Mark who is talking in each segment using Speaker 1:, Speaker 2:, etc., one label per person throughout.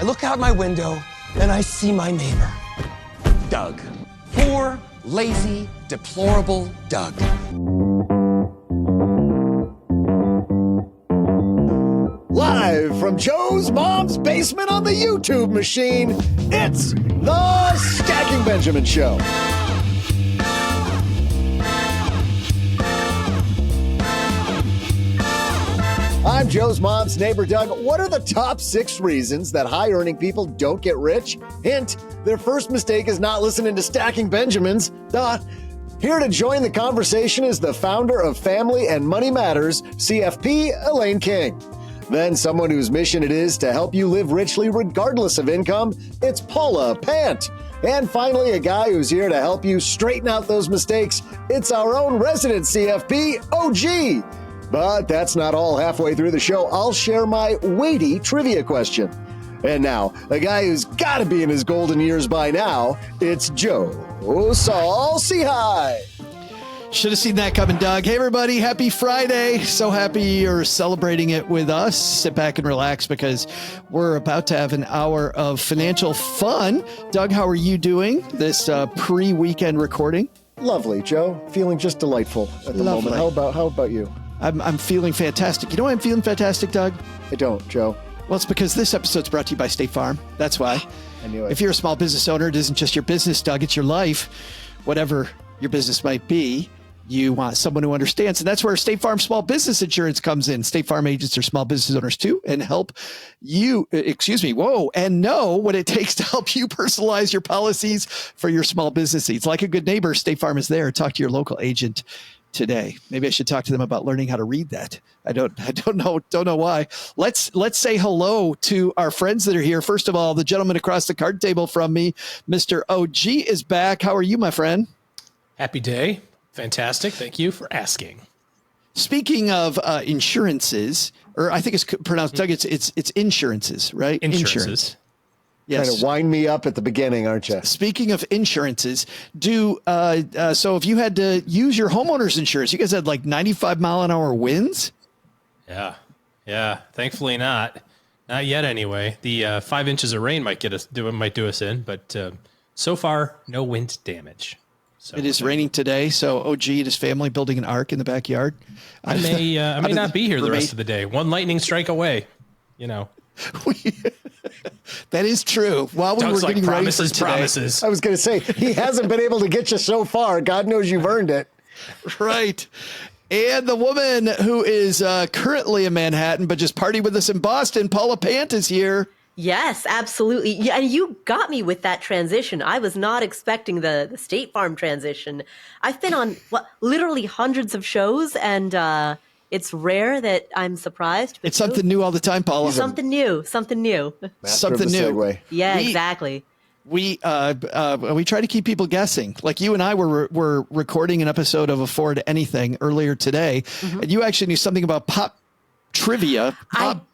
Speaker 1: I look out my window and I see my neighbor, Doug. Poor, lazy, deplorable Doug.
Speaker 2: Live from Joe's mom's basement on the YouTube machine, it's the Stacking Benjamin Show. I'm Joe's mom's neighbor, Doug. What are the top 6 reasons that high-earning people don't get rich? Hint, their first mistake is not listening to Stacking Benjamins. Here to join the conversation is the founder of Family and Money Matters, CFP, Elaine King. Then someone whose mission it is to help you live richly regardless of income, it's Paula Pant. And finally, a guy who's here to help you straighten out those mistakes. It's our own resident CFP, OG. But that's not all. Halfway through the show, I'll share my weighty trivia question. And now, a guy who's got to be in his golden years by now, it's Joe Saul-Sehy.
Speaker 3: Should have seen that coming, Doug. Hey, everybody. Happy Friday. So happy you're celebrating it with us. Sit back and relax because we're about to have an hour of financial fun. Doug, how are you doing this pre-weekend recording?
Speaker 2: Lovely, Joe. Feeling just delightful at the moment. How about you?
Speaker 3: I'm feeling fantastic. You know why I'm feeling fantastic, Doug?
Speaker 2: I don't, Joe.
Speaker 3: Well, it's because this episode's brought to you by State Farm. That's why.
Speaker 2: I knew it.
Speaker 3: If you're a small business owner, it isn't just your business, Doug. It's your life. Whatever your business might be, you want someone who understands. And that's where State Farm Small Business Insurance comes in. State Farm agents are small business owners too and help you, and know what it takes to help you personalize your policies for your small business needs. Like a good neighbor, State Farm is there. Talk to your local agent today. Maybe I should talk to them about learning how to read that. I don't know why. Let's say hello to our friends that are here. First of all, the gentleman across the card table from me, Mr. OG is back. How are you, my friend?
Speaker 4: Happy day. Fantastic. Thank you for asking.
Speaker 3: Speaking of insurances, or I think it's pronounced, Doug, it's insurances, right?
Speaker 4: Insurances.
Speaker 3: Yes.
Speaker 2: Trying to wind me up at the beginning, aren't you?
Speaker 3: Speaking of insurances, so if you had to use your homeowner's insurance, you guys had like 95-mile-an-hour winds?
Speaker 4: Yeah. Thankfully not yet. Anyway, the 5 inches of rain might do us in, but so far no wind damage. So
Speaker 3: it is raining today, so OG and his family building an ark in the backyard.
Speaker 4: I may not be here the rest of the day. One lightning strike away, you know.
Speaker 3: That is true. While we were getting ready for today,
Speaker 2: I was going to say, he hasn't been able to get you so far. God knows you've earned it.
Speaker 3: Right. And the woman who is currently in Manhattan, but just partied with us in Boston, Paula Pant is here.
Speaker 5: Yes, absolutely. Yeah, and you got me with that transition. I was not expecting the State Farm transition. I've been on literally hundreds of shows, and it's rare that I'm surprised.
Speaker 3: It's something new all the time, Paula.
Speaker 5: Something new.
Speaker 3: Something new.
Speaker 2: Segue.
Speaker 5: Yeah, exactly.
Speaker 3: We try to keep people guessing. Like you and I were recording an episode of Afford Anything earlier today, and you actually knew something about pop trivia. Pop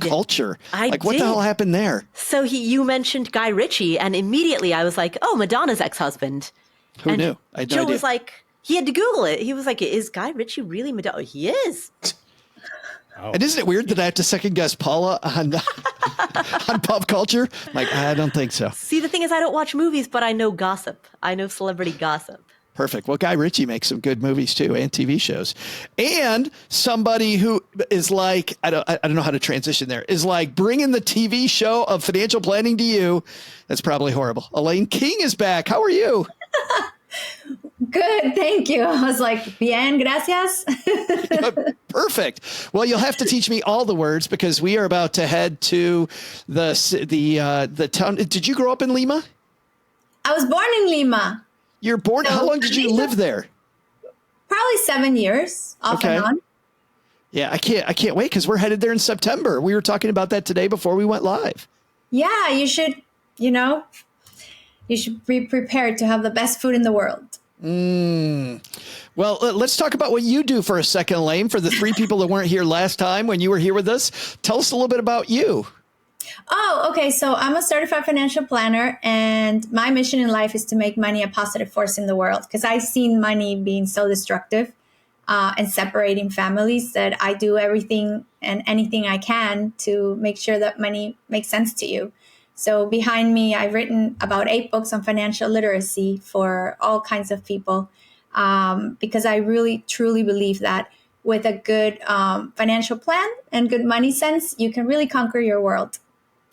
Speaker 3: culture. What the hell happened there?
Speaker 5: So you mentioned Guy Ritchie, and immediately I was like, oh, Madonna's ex-husband.
Speaker 3: Who knew? I had no
Speaker 5: Joe
Speaker 3: idea.
Speaker 5: was like, he had to Google it. He was like, is Guy Ritchie really Madonna? He is.
Speaker 3: Oh. And isn't it weird that I have to second guess Paula on pop culture? Like, I don't think so.
Speaker 5: See, the thing is, I don't watch movies, but I know gossip. I know celebrity gossip.
Speaker 3: Perfect. Well, Guy Ritchie makes some good movies too, and TV shows. And somebody who is like, I don't know how to transition there, is like bringing the TV show of financial planning to you. That's probably horrible. Elaine King is back. How are you?
Speaker 6: Good, thank you. I was like, bien, gracias.
Speaker 3: Perfect. Well, you'll have to teach me all the words because we are about to head to the town. Did you grow up in Lima?
Speaker 6: I was born in Lima.
Speaker 3: You're born. How long did you live there?
Speaker 6: Probably 7 years, off and on.
Speaker 3: Yeah, I can't wait because we're headed there in September. We were talking about that today before we went live.
Speaker 6: Yeah, you should be prepared to have the best food in the world.
Speaker 3: Well, let's talk about what you do for a second, Elaine. For the 3 people that weren't here last time when you were here with us, tell us a little bit about you.
Speaker 6: Oh, okay. So I'm a certified financial planner, and my mission in life is to make money a positive force in the world because I've seen money being so destructive. and separating families, that I do everything and anything I can to make sure that money makes sense to you. So behind me, I've written about 8 books on financial literacy for all kinds of people, because I really, truly believe that with a good financial plan and good money sense, you can really conquer your world.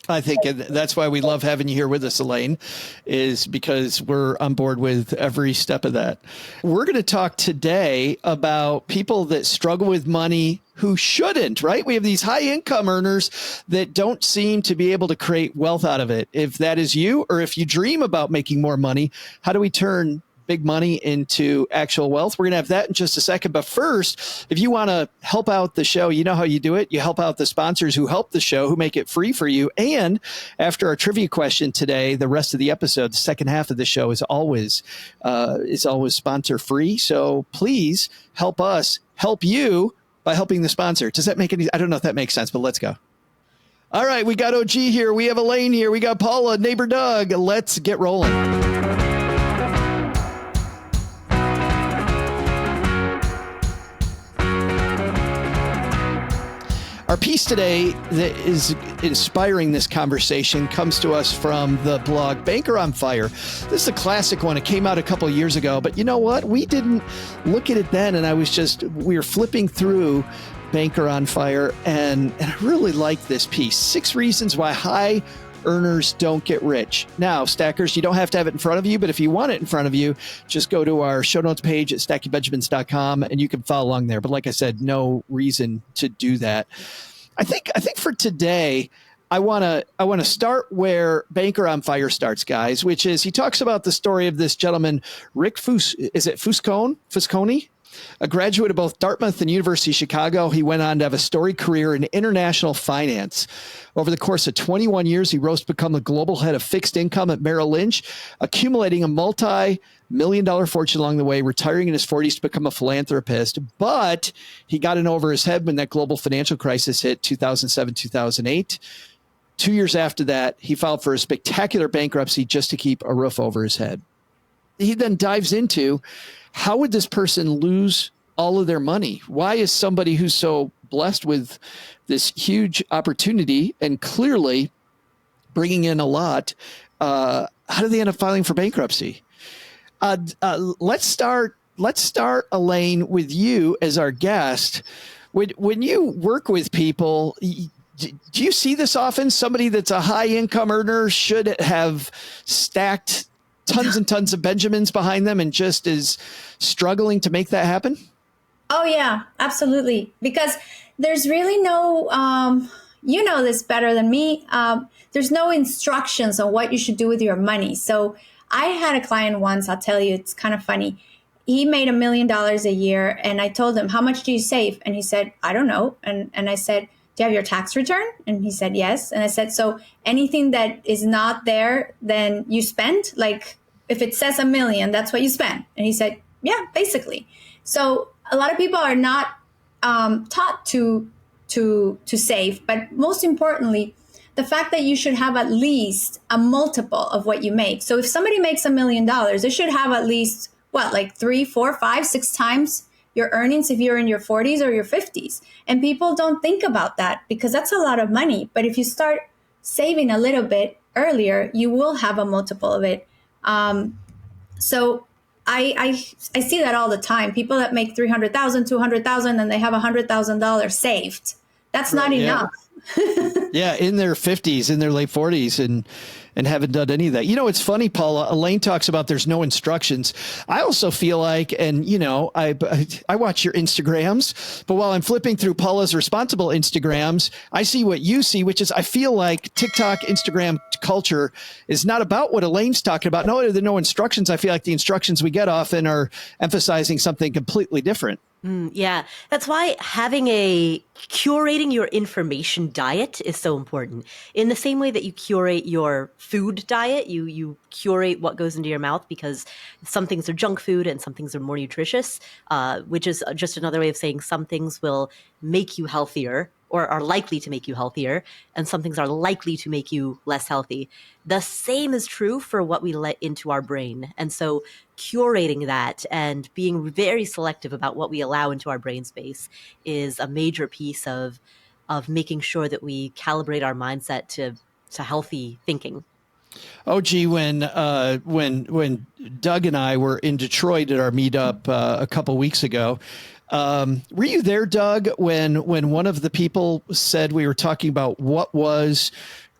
Speaker 3: I think that's why we love having you here with us, Elaine, is because we're on board with every step of that. We're going to talk today about people that struggle with money who shouldn't, right? We have these high income earners that don't seem to be able to create wealth out of it. If that is you, or if you dream about making more money, how do we turn big money into actual wealth? We're going to have that in just a second. But first, if you want to help out the show, you know how you do it. You help out the sponsors who help the show, who make it free for you. And after our trivia question today, the rest of the episode, the second half of the show is always sponsor free. So please help us help you by helping the sponsor. Does that make any? I don't know if that makes sense, but let's go. All right, we got OG here. We have Elaine here. We got Paula, neighbor Doug. Let's get rolling. Our piece today that is inspiring this conversation comes to us from the blog Banker on Fire. This is a classic one. It came out a couple of years ago, but you know what? We didn't look at it then, and we were flipping through Banker on Fire, and I really like this piece. 6 reasons why high earners don't get rich. Now, stackers, you don't have to have it in front of you, but if you want it in front of you, just go to our show notes page at stackingbenjamins.com and you can follow along there. But like I said, no reason to do that. I think for today, I want to start where Banker on Fire starts, guys, which is he talks about the story of this gentleman, Rick Fusconi? A graduate of both Dartmouth and University of Chicago, he went on to have a storied career in international finance. Over the course of 21 years, he rose to become the global head of fixed income at Merrill Lynch, accumulating a multi-million-dollar fortune along the way, retiring in his 40s to become a philanthropist. But he got in over his head when that global financial crisis hit 2007, 2008. 2 years after that, he filed for a spectacular bankruptcy just to keep a roof over his head. He then dives into how would this person lose all of their money? Why is somebody who's so blessed with this huge opportunity and clearly bringing in a lot, how do they end up filing for bankruptcy? Let's start, Elaine, with you as our guest. When you work with people, do you see this often? Somebody that's a high income earner should have stacked tons and tons of Benjamins behind them and just is struggling to make that happen?
Speaker 6: Oh, yeah, absolutely. Because there's really no, you know this better than me. There's no instructions on what you should do with your money. So I had a client once, I'll tell you, it's kind of funny. He made $1 million a year. And I told him, how much do you save? And he said, I don't know. And I said, do you have your tax return? And he said, yes. And I said, so anything that is not there, then you spend? Like if it says $1 million, that's what you spend. And he said, yeah, basically. So a lot of people are not taught to save. But most importantly, the fact that you should have at least a multiple of what you make. So if somebody makes $1 million, they should have at least, like 3, 4, 5, 6 times your earnings if you're in your 40s or your 50s. And people don't think about that because that's a lot of money. But if you start saving a little bit earlier, you will have a multiple of it. So I see that all the time. People that make $300,000, $200,000, and they have $100,000 saved. That's not enough.
Speaker 3: Yeah, in their 50s, in their late 40s, and haven't done any of that. You know, it's funny, Paula. Elaine talks about there's no instructions. I also feel like, and you know, I watch your Instagrams, but while I'm flipping through Paula's responsible Instagrams, I see what you see, which is I feel like TikTok, Instagram culture is not about what Elaine's talking about. No, there are no instructions. I feel like the instructions we get often are emphasizing something completely different.
Speaker 5: Yeah, that's why curating your information diet is so important. In the same way that you curate your food diet, you curate what goes into your mouth because some things are junk food and some things are more nutritious, which is just another way of saying some things will make you healthier or are likely to make you healthier, and some things are likely to make you less healthy. The same is true for what we let into our brain. And so curating that and being very selective about what we allow into our brain space is a major piece of making sure that we calibrate our mindset to healthy thinking.
Speaker 3: Oh, gee, when Doug and I were in Detroit at our meetup a couple weeks ago, were you there, Doug, when one of the people said we were talking about what was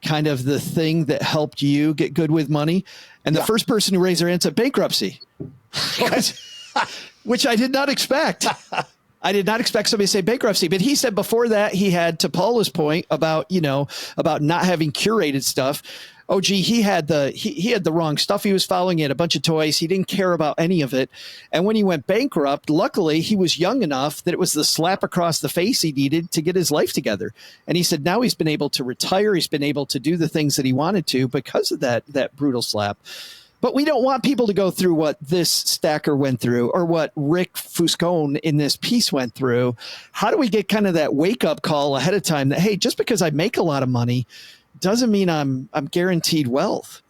Speaker 3: kind of the thing that helped you get good with money? And the first person who raised their hand said bankruptcy, which I did not expect. I did not expect somebody to say bankruptcy, but he said before that he had, to Paula's point about not having curated stuff. Oh, gee, he had the wrong stuff he was following. He had a bunch of toys. He didn't care about any of it. And when he went bankrupt, luckily he was young enough that it was the slap across the face he needed to get his life together. And he said now he's been able to retire. He's been able to do the things that he wanted to because of that brutal slap. But we don't want people to go through what this stacker went through or what Rick Fuscone in this piece went through. How do we get kind of that wake up call ahead of time that, hey, just because I make a lot of money doesn't mean I'm guaranteed wealth?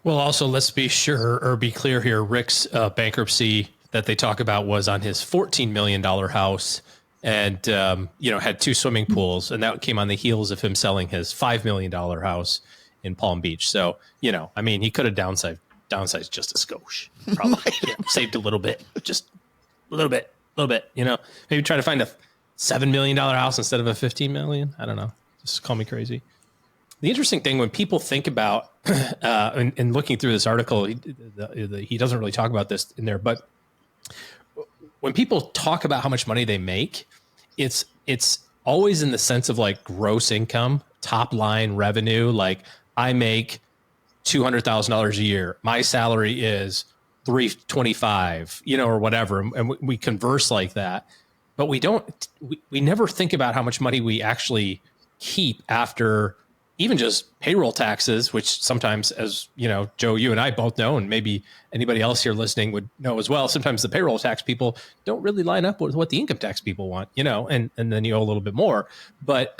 Speaker 4: Well, also, let's be sure or be clear here. Rick's bankruptcy that they talk about was on his $14 million house and, had 2 swimming pools. And that came on the heels of him selling his $5 million house in Palm Beach. So, he could have downsized just a skosh, probably saved a little bit, just a little bit, maybe try to find a $7 million house instead of a 15 million. I don't know. Just call me crazy. The interesting thing when people think about, and looking through this article, he doesn't really talk about this in there, but when people talk about how much money they make, it's always in the sense of like gross income, top line revenue. Like I make $200,000 a year. My salary is $325, or whatever. And we converse like that, but we never think about how much money we actually keep after even just payroll taxes, which sometimes, as Joe, you and I both know, and maybe anybody else here listening would know as well. Sometimes the payroll tax people don't really line up with what the income tax people want, and then you owe a little bit more. But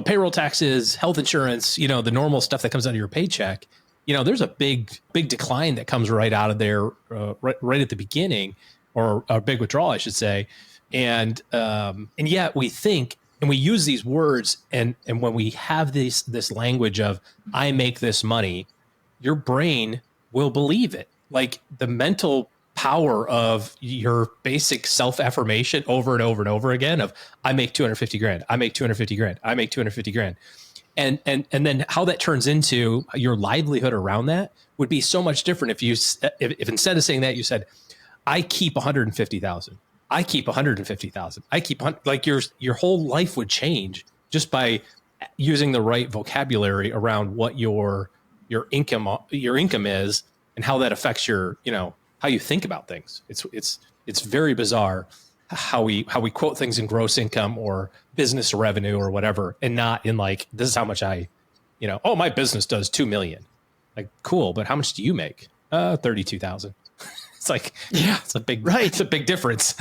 Speaker 4: payroll taxes, health insurance, the normal stuff that comes out of your paycheck, there's a big decline that comes right out of there, right at the beginning, or a big withdrawal, I should say. And yet we think, and we use these words, and when we have this language of I make this money, your brain will believe it. Like the mental power of your basic self-affirmation over and over and over again of I make 250 grand, I make 250 grand, I make 250 grand. And then how that turns into your livelihood around that would be so much different if instead of saying that, you said, I keep 150,000. I keep 150,000. I keep like your whole life would change just by using the right vocabulary around what your income is and how that affects your, how you think about things. It's very bizarre how we quote things in gross income or business revenue or whatever, and not in like, this is how much I, my business does 2 million. Like, cool. But how much do you make? 32,000. It's like, it's a big, right. It's a big difference.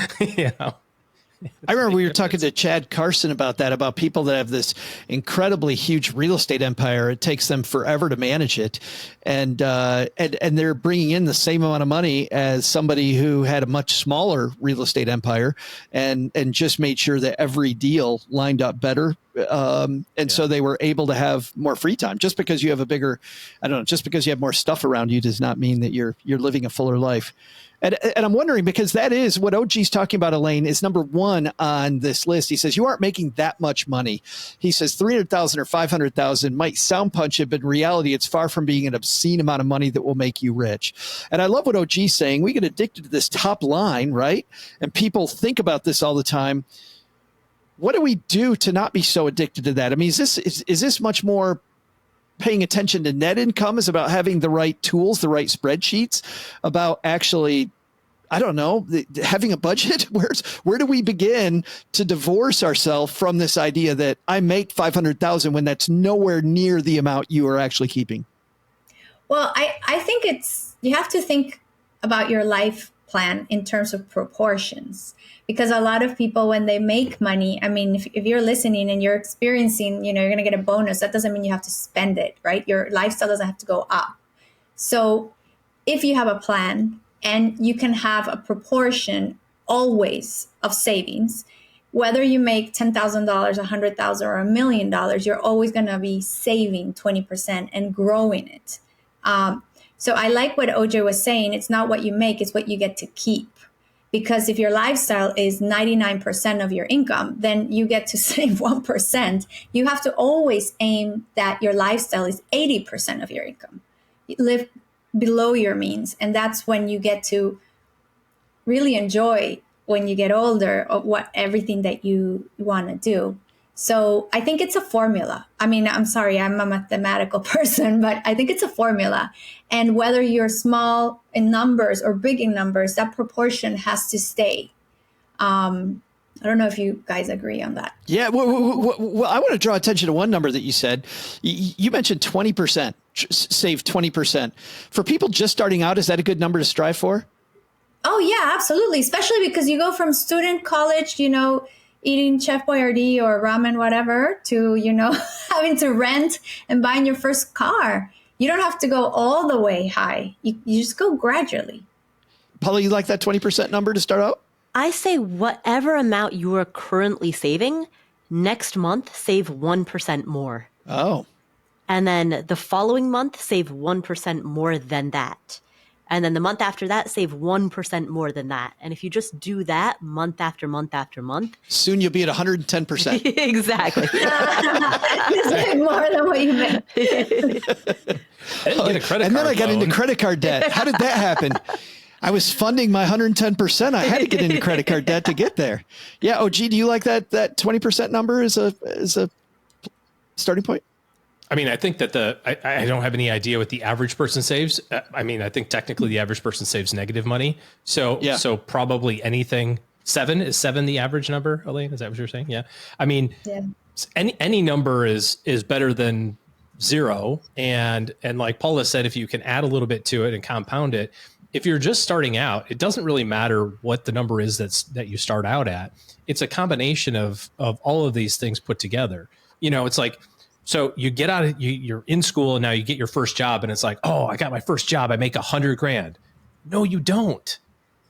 Speaker 3: I remember we were talking to Chad Carson about that, about people that have this incredibly huge real estate empire. It takes them forever to manage it. And they're bringing in the same amount of money as somebody who had a much smaller real estate empire and just made sure that every deal lined up better. So they were able to have more free time. Just because you have just because you have more stuff around you does not mean that you're living a fuller life. And I'm wondering, because that is what OG's talking about, Elaine, is number one on this list. He says, you aren't making that much money. He says 300,000 or 500,000 might sound punchy, but in reality, it's far from being an obscene amount of money that will make you rich. And I love what OG's saying. We get addicted to this top line, right? And people think about this all the time. What do we do to not be so addicted to that? I mean, is this much more paying attention to net income, is about having the right tools, the right spreadsheets, about actually, I don't know, having a budget? Where do we begin to divorce ourselves from this idea that I make 500,000 when that's nowhere near the amount you are actually keeping?
Speaker 6: Well, I think you have to think about your life plan in terms of proportions, because a lot of people, when they make money, I mean, if you're listening and you're experiencing, you're going to get a bonus, that doesn't mean you have to spend it, right? Your lifestyle doesn't have to go up. So if you have a plan and you can have a proportion always of savings, whether you make $10,000, $100,000, or $1 million, you're always going to be saving 20% and growing it. So I like what OJ was saying. It's not what you make, it's what you get to keep. Because if your lifestyle is 99% of your income, then you get to save 1%. You have to always aim that your lifestyle is 80% of your income. You live below your means. And that's when you get to really enjoy, when you get older, of everything that you want to do. So I think it's a formula. I mean, I'm sorry, I'm a mathematical person, but I think it's a formula. And whether you're small in numbers or big in numbers, that proportion has to stay. I don't know if you guys agree on that.
Speaker 3: Yeah. Well, I want to draw attention to one number that you said. You mentioned 20%, save 20%. For people just starting out, is that a good number to strive for?
Speaker 6: Oh, yeah, absolutely. Especially because you go from student college, eating Chef Boyardee or ramen, whatever, to, having to rent and buying your first car. You don't have to go all the way high. You just go gradually.
Speaker 3: Paula, you like that 20% number to start out?
Speaker 5: I say whatever amount you are currently saving, next month, save 1% more.
Speaker 3: Oh.
Speaker 5: And then the following month, save 1% more than that. And then the month after that, save 1% more than that. And if you just do that month after month after month,
Speaker 3: soon you'll be at 110%.
Speaker 5: Exactly.
Speaker 6: You save more than what you make.
Speaker 3: And then I got into credit card debt. How did that happen? I was funding my 110%. I had to get into credit card debt to get there. Yeah. OG, do you like that 20% number as a starting point?
Speaker 4: I mean, I think that I don't have any idea what the average person saves. I mean, I think technically the average person saves negative money. So,
Speaker 3: yeah.
Speaker 4: So probably anything 7 is 7 the average number, Elaine? Is that what you're saying? Yeah. I mean, yeah. Any number is better than 0. And like Paula said, if you can add a little bit to it and compound it, if you're just starting out, it doesn't really matter what the number is that you start out at. It's a combination of all of these things put together. It's like, so you get out of, you're in school and now you get your first job and it's like, oh, I got my first job. I make $100,000. No, you don't.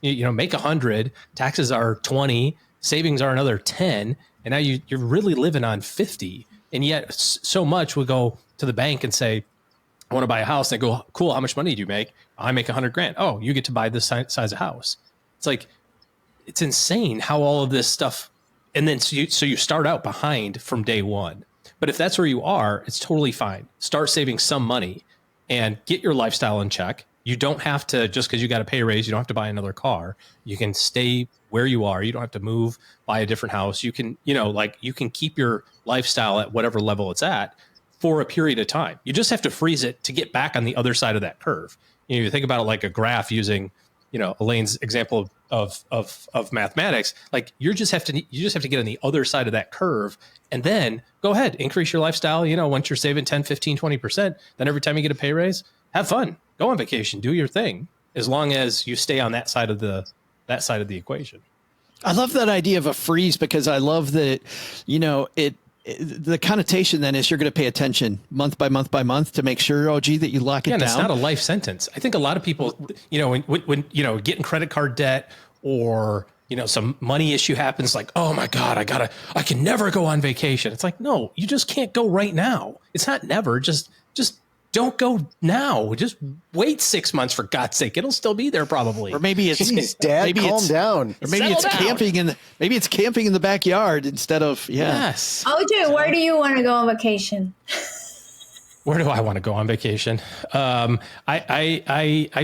Speaker 4: Make 100, taxes are 20, savings are another 10. And now you're really living on 50. And yet so much would go to the bank and say, I want to buy a house. And they go, cool. How much money do you make? I make $100,000. Oh, you get to buy this size of house. It's like, it's insane how all of this stuff. And then so you start out behind from day one. But if that's where you are, it's totally fine. Start saving some money and get your lifestyle in check. You don't have to, just because you got a pay raise, you don't have to buy another car. You can stay where you are. You don't have to move, buy a different house. You can, you can keep your lifestyle at whatever level it's at for a period of time. You just have to freeze it to get back on the other side of that curve. You think about it like a graph using, Elaine's example of mathematics. Like you just have to get on the other side of that curve and then go ahead, increase your lifestyle. Once you're saving 10, 15, 20%, then every time you get a pay raise, have fun, go on vacation, do your thing, as long as you stay on that side of the equation.
Speaker 3: I love that idea of a freeze because I love that, the connotation then is you're going to pay attention month by month by month to make sure, that you lock it down.
Speaker 4: It's not a life sentence. I think a lot of people, when getting credit card debt or, some money issue happens, like, oh my God, I can never go on vacation. It's like, no, you just can't go right now. It's not never, just don't go now. Just wait 6 months, for God's sake. It'll still be there probably.
Speaker 3: Or maybe it's
Speaker 2: Jeez, Dad, calm down.
Speaker 3: Or maybe it's camping in the backyard instead of
Speaker 4: Yes.
Speaker 6: OJ, where do you want to go on vacation?
Speaker 4: Where do I want to go on vacation? I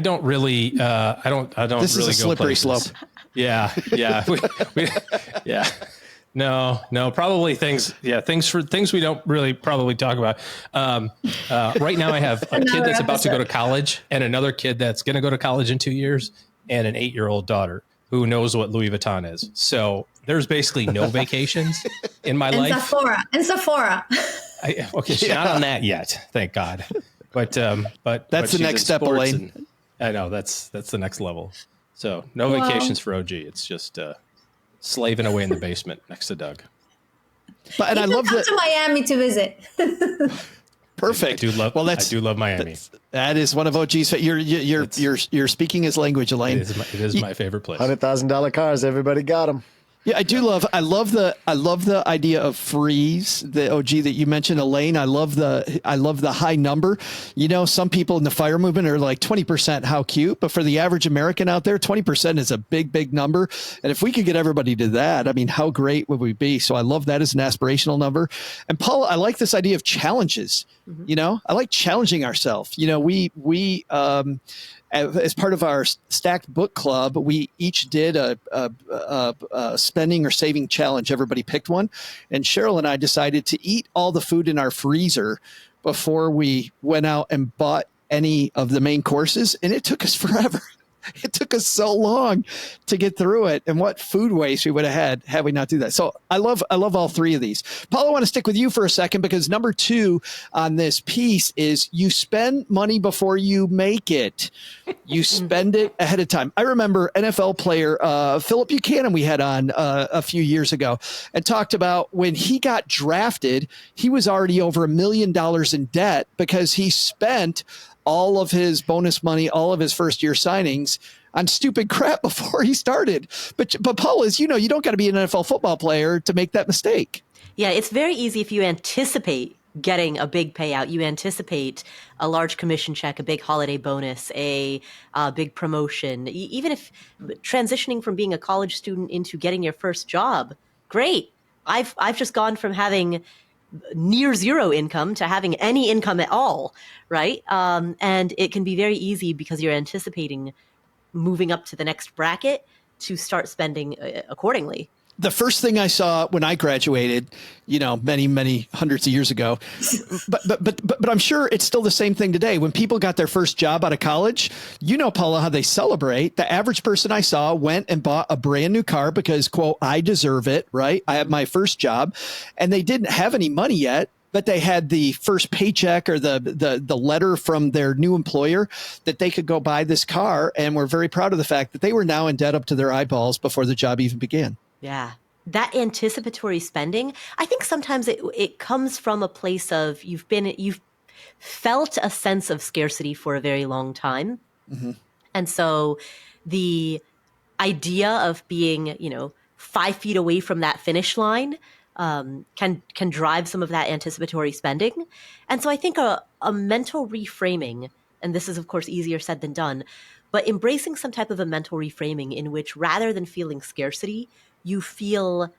Speaker 4: don't really I don't
Speaker 3: this
Speaker 4: really
Speaker 3: is a
Speaker 4: go
Speaker 3: slippery
Speaker 4: places.
Speaker 3: slope.
Speaker 4: Yeah. Yeah. No, probably things we don't really probably talk about. Right now I have a kid that's about to go to college and another kid that's going to go to college in 2 years and an 8-year-old daughter who knows what Louis Vuitton is. So there's basically no vacations in my life.
Speaker 6: Sephora.
Speaker 4: She's not on that yet. Thank God. But
Speaker 3: that's the next step, Elaine.
Speaker 4: I know that's the next level. So no vacations for OG. It's just slaving away in the basement next to Doug.
Speaker 3: But
Speaker 6: I love to Miami to visit.
Speaker 3: Perfect.
Speaker 4: I do love Miami.
Speaker 3: That is one of OG's. You're speaking his language, Elaine.
Speaker 4: It is my favorite place.
Speaker 2: $100,000 cars. Everybody got them.
Speaker 3: Yeah, I love the idea of freeze, the OG that you mentioned, Elaine. I love the high number. You know, some people in the fire movement are like 20%, how cute, but for the average American out there, 20% is a big, big number. And if we could get everybody to that, I mean, how great would we be? So I love that as an aspirational number. And Paula, I like this idea of challenges. Mm-hmm. You know, I like challenging ourselves. You know, we as part of our stacked book club, we each did a spending or saving challenge. Everybody picked one. And Cheryl and I decided to eat all the food in our freezer before we went out and bought any of the main courses. And it took us forever. It took us so long to get through it. And what food waste we would have had we not do that. So I love all three of these. Paul, I want to stick with you for a second because number 2 on this piece is you spend money before you make it. You spend it ahead of time. I remember NFL player Philip Buchanan we had on a few years ago and talked about when he got drafted, he was already over $1 million in debt because he spent all of his bonus money, all of his first year signings on stupid crap before he started. But Paul, as you know, you don't got to be an NFL football player to make that mistake.
Speaker 5: Yeah, it's very easy if you anticipate getting a big payout. You anticipate a large commission check, a big holiday bonus, a big promotion. Even if transitioning from being a college student into getting your first job, great. I've just gone from having near zero income to having any income at all, right? And it can be very easy because you're anticipating moving up to the next bracket to start spending accordingly.
Speaker 3: The first thing I saw when I graduated, you know, many hundreds of years ago, but I'm sure it's still the same thing today. When people got their first job out of college, you know, Paula, how they celebrate. The average person I saw went and bought a brand new car because, quote, I deserve it, right? I have my first job, and they didn't have any money yet, but they had the first paycheck or the letter from their new employer that they could go buy this car, and were very proud of the fact that they were now in debt up to their eyeballs before the job even began.
Speaker 5: Yeah. That anticipatory spending, I think sometimes it comes from a place of you've felt a sense of scarcity for a very long time. Mm-hmm. And so the idea of being, 5 feet away from that finish line can drive some of that anticipatory spending. And so I think a mental reframing, and this is of course easier said than done, but embracing some type of a mental reframing in which rather than feeling scarcity, you feel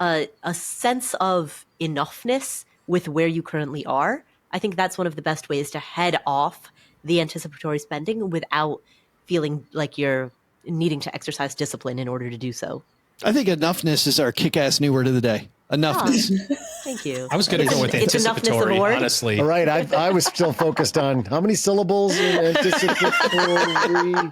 Speaker 5: a sense of enoughness with where you currently are. I think that's one of the best ways to head off the anticipatory spending without feeling like you're needing to exercise discipline in order to do so.
Speaker 3: I think enoughness is our kick-ass new word of the day. Enoughness.
Speaker 5: Oh, thank you.
Speaker 4: I was going to go with anticipatory, honestly.
Speaker 2: All right, I was still focused on how many syllables in anticipatory.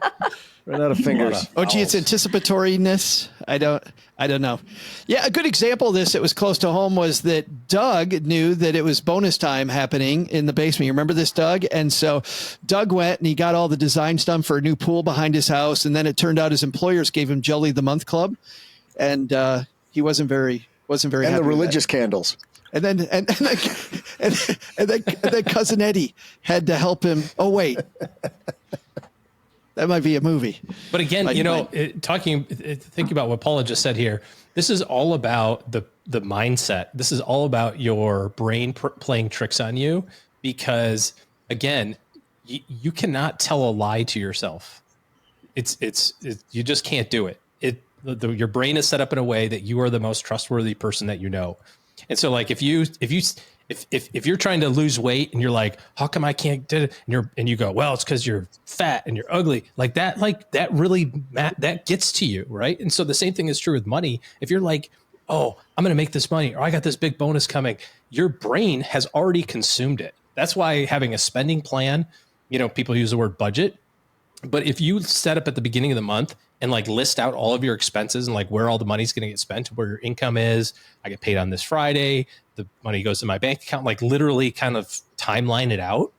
Speaker 2: Ran out of fingers.
Speaker 3: Oh, gee, it's anticipatoriness. I don't know. Yeah, a good example of this that was close to home was that Doug knew that it was bonus time happening in the basement. You remember this, Doug? And so Doug went and he got all the designs done for a new pool behind his house. And then it turned out his employers gave him Jelly the Month Club. And he wasn't very happy.
Speaker 2: And the religious candles.
Speaker 3: And then Cousin Eddie had to help him. Oh, wait. That might be a movie.
Speaker 4: But again, thinking about what Paula just said here, this is all about the mindset. This is all about your brain playing tricks on you, because again, you cannot tell a lie to yourself. It's you just can't do it. Your brain is set up in a way that you are the most trustworthy person that you know. And so like if you're trying to lose weight and you're like, how come I can't do it? And you go, well, it's because you're fat and you're ugly. That really gets to you, right? And so the same thing is true with money. If you're like, oh, I'm going to make this money, or I got this big bonus coming, your brain has already consumed it. That's why having a spending plan, people use the word budget. But if you set up at the beginning of the month and like list out all of your expenses and like where all the money's going to get spent, where your income is, I get paid on this Friday, the money goes to my bank account, like literally kind of timeline it out,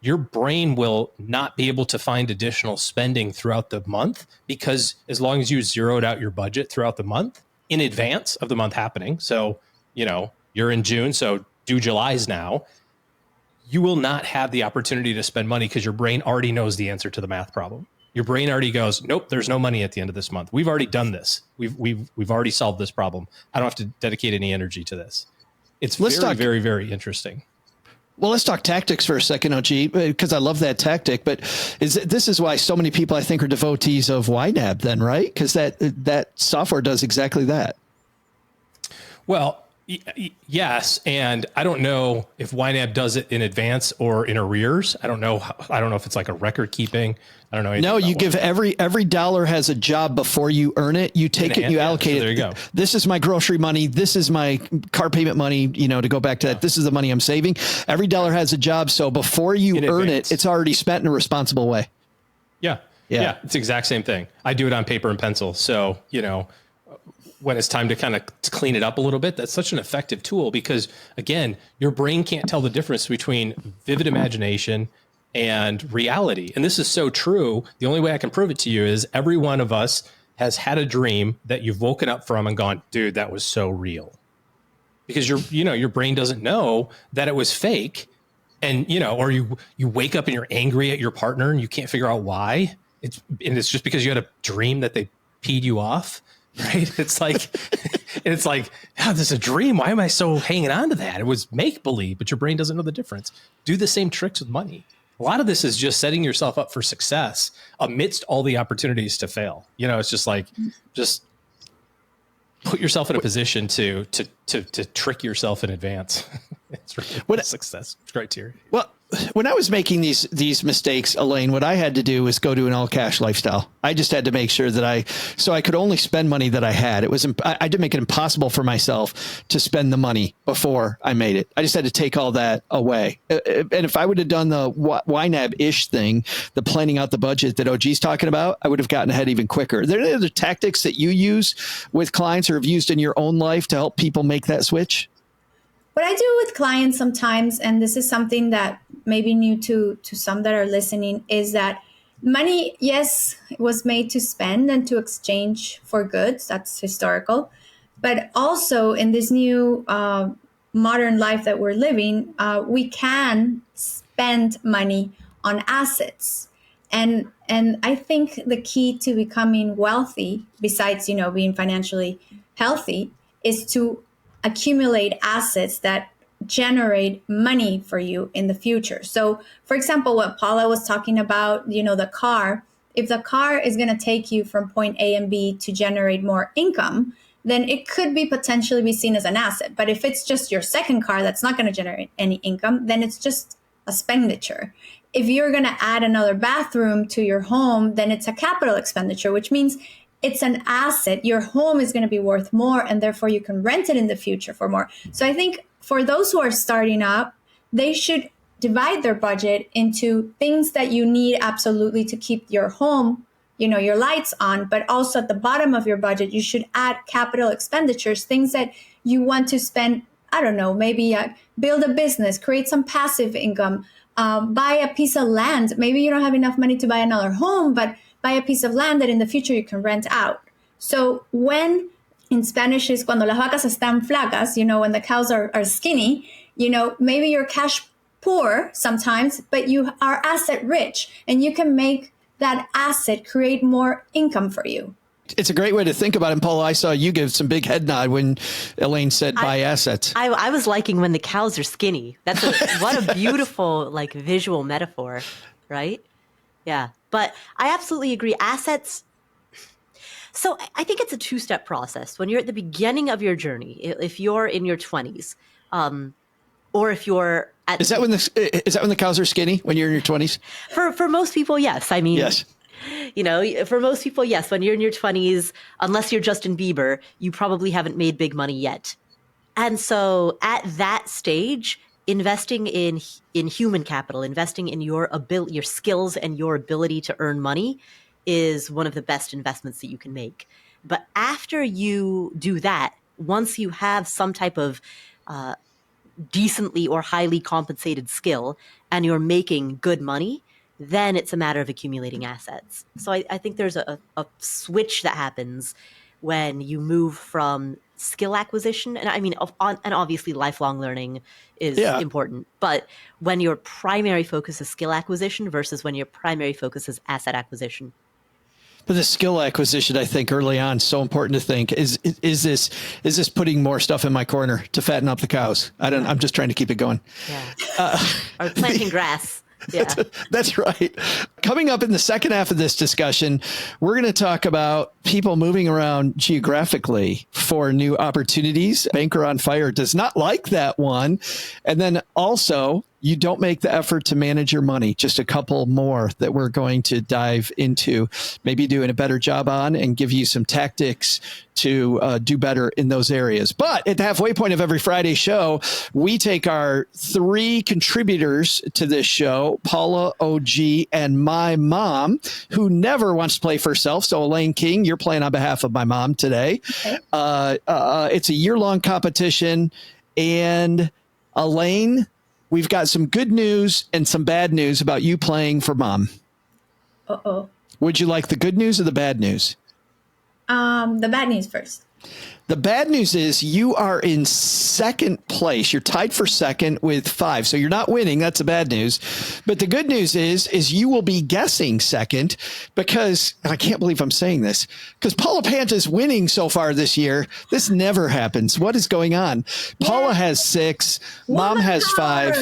Speaker 4: your brain will not be able to find additional spending throughout the month, because as long as you zeroed out your budget throughout the month in advance of the month happening. So, you're in June, so due July's now, you will not have the opportunity to spend money because your brain already knows the answer to the math problem. Your brain already goes, nope, there's no money at the end of this month. We've already done this. We've already solved this problem. I don't have to dedicate any energy to this. It's very, very interesting.
Speaker 3: Well, let's talk tactics for a second, OG, because I love that tactic. But this is why so many people, I think, are devotees of YNAB then, right? Because that software does exactly that.
Speaker 4: Well, yes, and I don't know if YNAB does it in advance or in arrears. I don't know if it's like a record keeping. I don't know.
Speaker 3: No, you give every dollar has a job before you earn it. You take it, and you allocate it.
Speaker 4: There you go.
Speaker 3: This is my grocery money. This is my car payment money. To go back to that, this is the money I'm saving. Every dollar has a job. So before you earn it, it's already spent in a responsible way.
Speaker 4: Yeah. It's the exact same thing. I do it on paper and pencil. So, when it's time to kind of clean it up a little bit, that's such an effective tool because, again, your brain can't tell the difference between vivid imagination and reality. And this is so true. The only way I can prove it to you is every one of us has had a dream that you've woken up from and gone, dude, that was so real. Because your brain doesn't know that it was fake. And, or you wake up and you're angry at your partner and you can't figure out why. It's just because you had a dream that they peed you off. Right. It's like, this is a dream. Why am I so hanging on to that? It was make believe, but your brain doesn't know the difference. Do the same tricks with money. A lot of this is just setting yourself up for success amidst all the opportunities to fail. It's just put yourself in a position to trick yourself in advance. It's really success criteria.
Speaker 3: Well, when I was making these mistakes, Elaine, what I had to do was go to an all cash lifestyle. I just had to make sure that I could only spend money that I had. I did make it impossible for myself to spend the money before I made it. I just had to take all that away. And if I would have done the YNAB-ish thing, the planning out the budget that OG's talking about, I would have gotten ahead even quicker. Are there any other tactics that you use with clients or have used in your own life to help people make that switch?
Speaker 6: What I do with clients sometimes, and this is something that may be new to some that are listening, is that money, yes, was made to spend and to exchange for goods. That's historical. But also in this new modern life that we're living, we can spend money on assets. And I think the key to becoming wealthy, besides, being financially healthy, is to accumulate assets that generate money for you in the future. So, for example, what Paula was talking about, the car, if the car is going to take you from point A and B to generate more income, then it could be potentially be seen as an asset. But if it's just your second car that's not going to generate any income, then it's just a expenditure. If you're going to add another bathroom to your home, then it's a capital expenditure, which means it's an asset. Your home is going to be worth more, and therefore you can rent it in the future for more. So I think for those who are starting up, they should divide their budget into things that you need absolutely to keep your home, your lights on, but also at the bottom of your budget, you should add capital expenditures, things that you want to spend, I don't know, maybe build a business, create some passive income, buy a piece of land. Maybe you don't have enough money to buy another home, but buy a piece of land that in the future you can rent out. So when in Spanish is cuando las vacas están flacas, when the cows are skinny, maybe you're cash poor sometimes, but you are asset rich and you can make that asset create more income for you.
Speaker 3: It's a great way to think about it. And Paula, I saw you give some big head nod when Elaine said buy assets.
Speaker 5: I was liking when the cows are skinny. What a beautiful visual metaphor, right? Yeah. But I absolutely agree. Assets. So I think it's a two-step process. When you're at the beginning of your journey, if you're in your 20s, or if you're at
Speaker 3: is that when the cows are skinny, when you're in your 20s?
Speaker 5: For most people, yes. I mean,
Speaker 3: yes.
Speaker 5: For most people, yes. When you're in your 20s, unless you're Justin Bieber, you probably haven't made big money yet. And so at that stage, investing in human capital, investing in your skills and your ability to earn money is one of the best investments that you can make. But after you do that, once you have some type of decently or highly compensated skill and you're making good money, then it's a matter of accumulating assets. So I think there's a switch that happens when you move from skill acquisition, and I mean, and obviously lifelong learning is important, but when your primary focus is skill acquisition versus when your primary focus is asset acquisition.
Speaker 3: But the skill acquisition, I think early on, so important to think is this putting more stuff in my corner to fatten up the cows? I'm just trying to keep it going.
Speaker 5: Yeah. Or planting grass. Yeah.
Speaker 3: That's right. Coming up in the second half of this discussion, we're going to talk about people moving around geographically for new opportunities. Banker on Fire does not like that one. And then also, you don't make the effort to manage your money. Just a couple more that we're going to dive into, maybe doing a better job on and give you some tactics to do better in those areas. But at the halfway point of every Friday show, we take our 3 contributors to this show, Paula, OG, and my mom, who never wants to play for herself. So Elaine King, you're playing on behalf of my mom today. Okay. It's a year-long competition. And Elaine, we've got some good news and some bad news about you playing for mom.
Speaker 6: Uh-oh.
Speaker 3: Would you like the good news or the bad news?
Speaker 6: The bad news first.
Speaker 3: The bad news is you are in second place. You're tied for second with 5. So you're not winning. That's the bad news. But the good news is you will be guessing second because, and I can't believe I'm saying this, because Paula Pant is winning so far this year. This never happens. What is going on? Paula has 6. Mom has 5.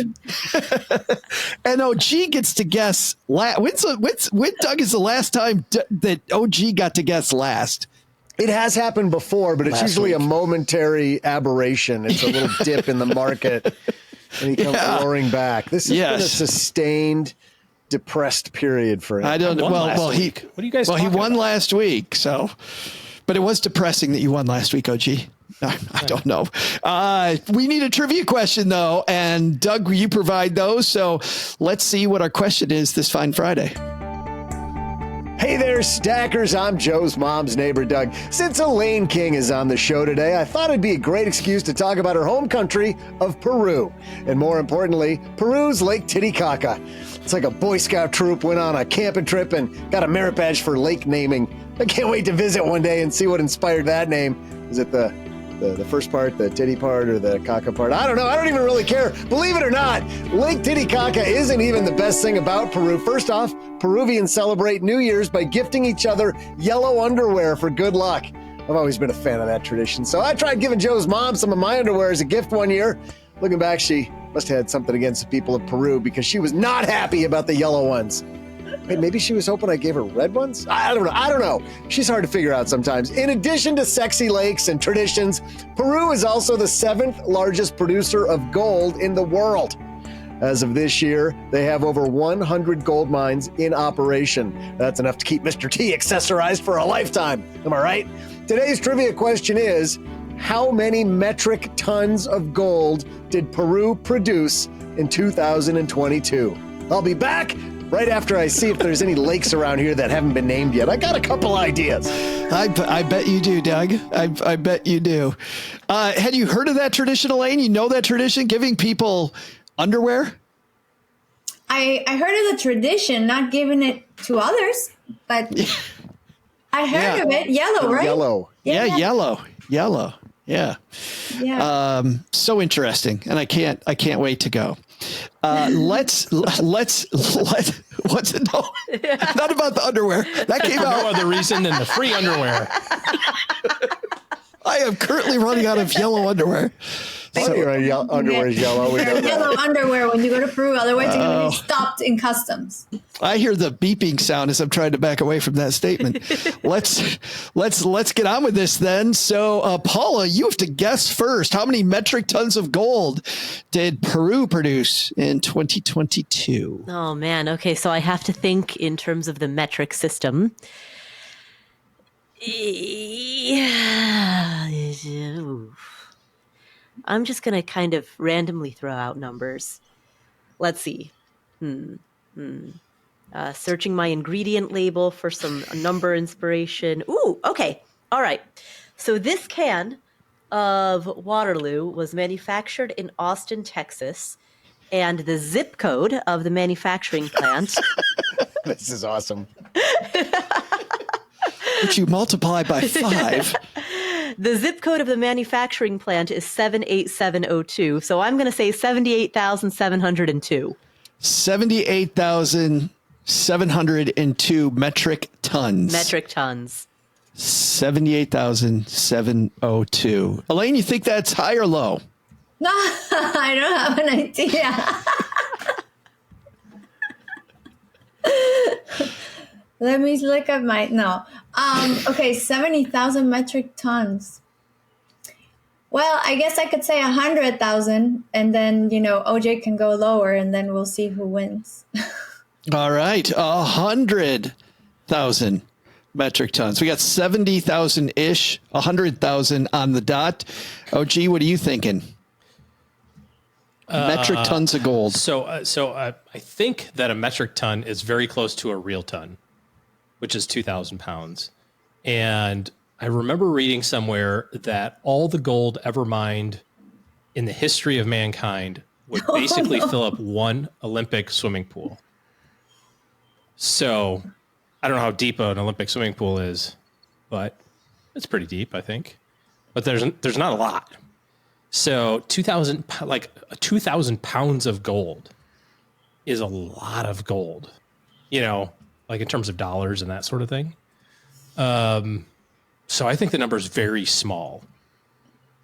Speaker 3: And OG gets to guess last. When, Doug, is the last time that OG got to guess last?
Speaker 2: It has happened before, but it's usually a momentary aberration. It's a little dip in the market, and he comes roaring back. This has been a sustained, depressed period for him.
Speaker 3: I don't know. What are you guys? Well, he won last week, so. But it was depressing that you won last week, OG. I don't know. We need a trivia question, though, and Doug, you provide those. So let's see what our question is this fine Friday.
Speaker 2: Hey there, Stackers. I'm Joe's mom's neighbor, Doug. Since Elaine King is on the show today, I thought it'd be a great excuse to talk about her home country of Peru. And more importantly, Peru's Lake Titicaca. It's like a Boy Scout troop went on a camping trip and got a merit badge for lake naming. I can't wait to visit one day and see what inspired that name. Is it the first part, the titty part, or the caca part? I don't know. I don't even really care. Believe it or not, Lake Titicaca isn't even the best thing about Peru. First off, Peruvians celebrate New Year's by gifting each other yellow underwear for good luck. I've always been a fan of that tradition. So I tried giving Joe's mom some of my underwear as a gift one year. Looking back, she must have had something against the people of Peru because she was not happy about the yellow ones. Wait, maybe she was hoping I gave her red ones? I don't know. She's hard to figure out sometimes. In addition to sexy lakes and traditions, Peru is also the 7th largest producer of gold in the world. As of this year, they have over 100 gold mines in operation. That's enough to keep Mr. T accessorized for a lifetime. Am I right? Today's trivia question is, how many metric tons of gold did Peru produce in 2022? I'll be back right after I see if there's any lakes around here that haven't been named yet. I got a couple ideas.
Speaker 3: I bet you do, Doug. I bet you do. Had you heard of that tradition, Elaine? You know that tradition, giving people underwear?
Speaker 6: I heard of the tradition, not giving it to others, but I heard of it. Yellow, right?
Speaker 2: Yellow.
Speaker 3: Yeah, yellow. Yeah.
Speaker 6: Yeah.
Speaker 3: So interesting. And I can't wait to go. Let's what's it? No, not about the underwear. That came out.
Speaker 4: No other reason than the free underwear.
Speaker 3: I am currently running out of yellow underwear.
Speaker 2: Underwear is yellow. We know that.
Speaker 6: Yellow underwear when you go to Peru. Otherwise, you're going to be stopped in customs.
Speaker 3: I hear the beeping sound as I'm trying to back away from that statement. Let's get on with this then. So, Paula, you have to guess first. How many metric tons of gold did Peru produce in 2022?
Speaker 5: Oh, man. Okay, so I have to think in terms of the metric system. I'm just going to kind of randomly throw out numbers. Let's see. Searching my ingredient label for some number inspiration. Ooh, okay. All right. So this can of Waterloo was manufactured in Austin, Texas, and the zip code of the manufacturing plant.
Speaker 2: This is awesome.
Speaker 3: Which you multiply by 5.
Speaker 5: The zip code of the manufacturing plant is 78702. So I'm going to say 78,702.
Speaker 3: 78,702 metric tons.
Speaker 5: Metric tons.
Speaker 3: 78,702. Elaine, you think that's high or low?
Speaker 6: No, I don't have an idea. Let me look at my, no. Okay, 70,000 metric tons. Well, I guess I could say 100,000 and then, OJ can go lower and then we'll see who wins.
Speaker 3: All right. 100,000 metric tons. We got 70,000-ish, 100,000 on the dot. OG, what are you thinking? Metric tons of gold.
Speaker 4: So I think that a metric ton is very close to a real ton, which is 2,000 pounds. And I remember reading somewhere that all the gold ever mined in the history of mankind would basically fill up one Olympic swimming pool. So I don't know how deep an Olympic swimming pool is, but it's pretty deep, I think. But there's not a lot. So 2,000 pounds of gold is a lot of gold, like in terms of dollars and that sort of thing. So I think the number is very small,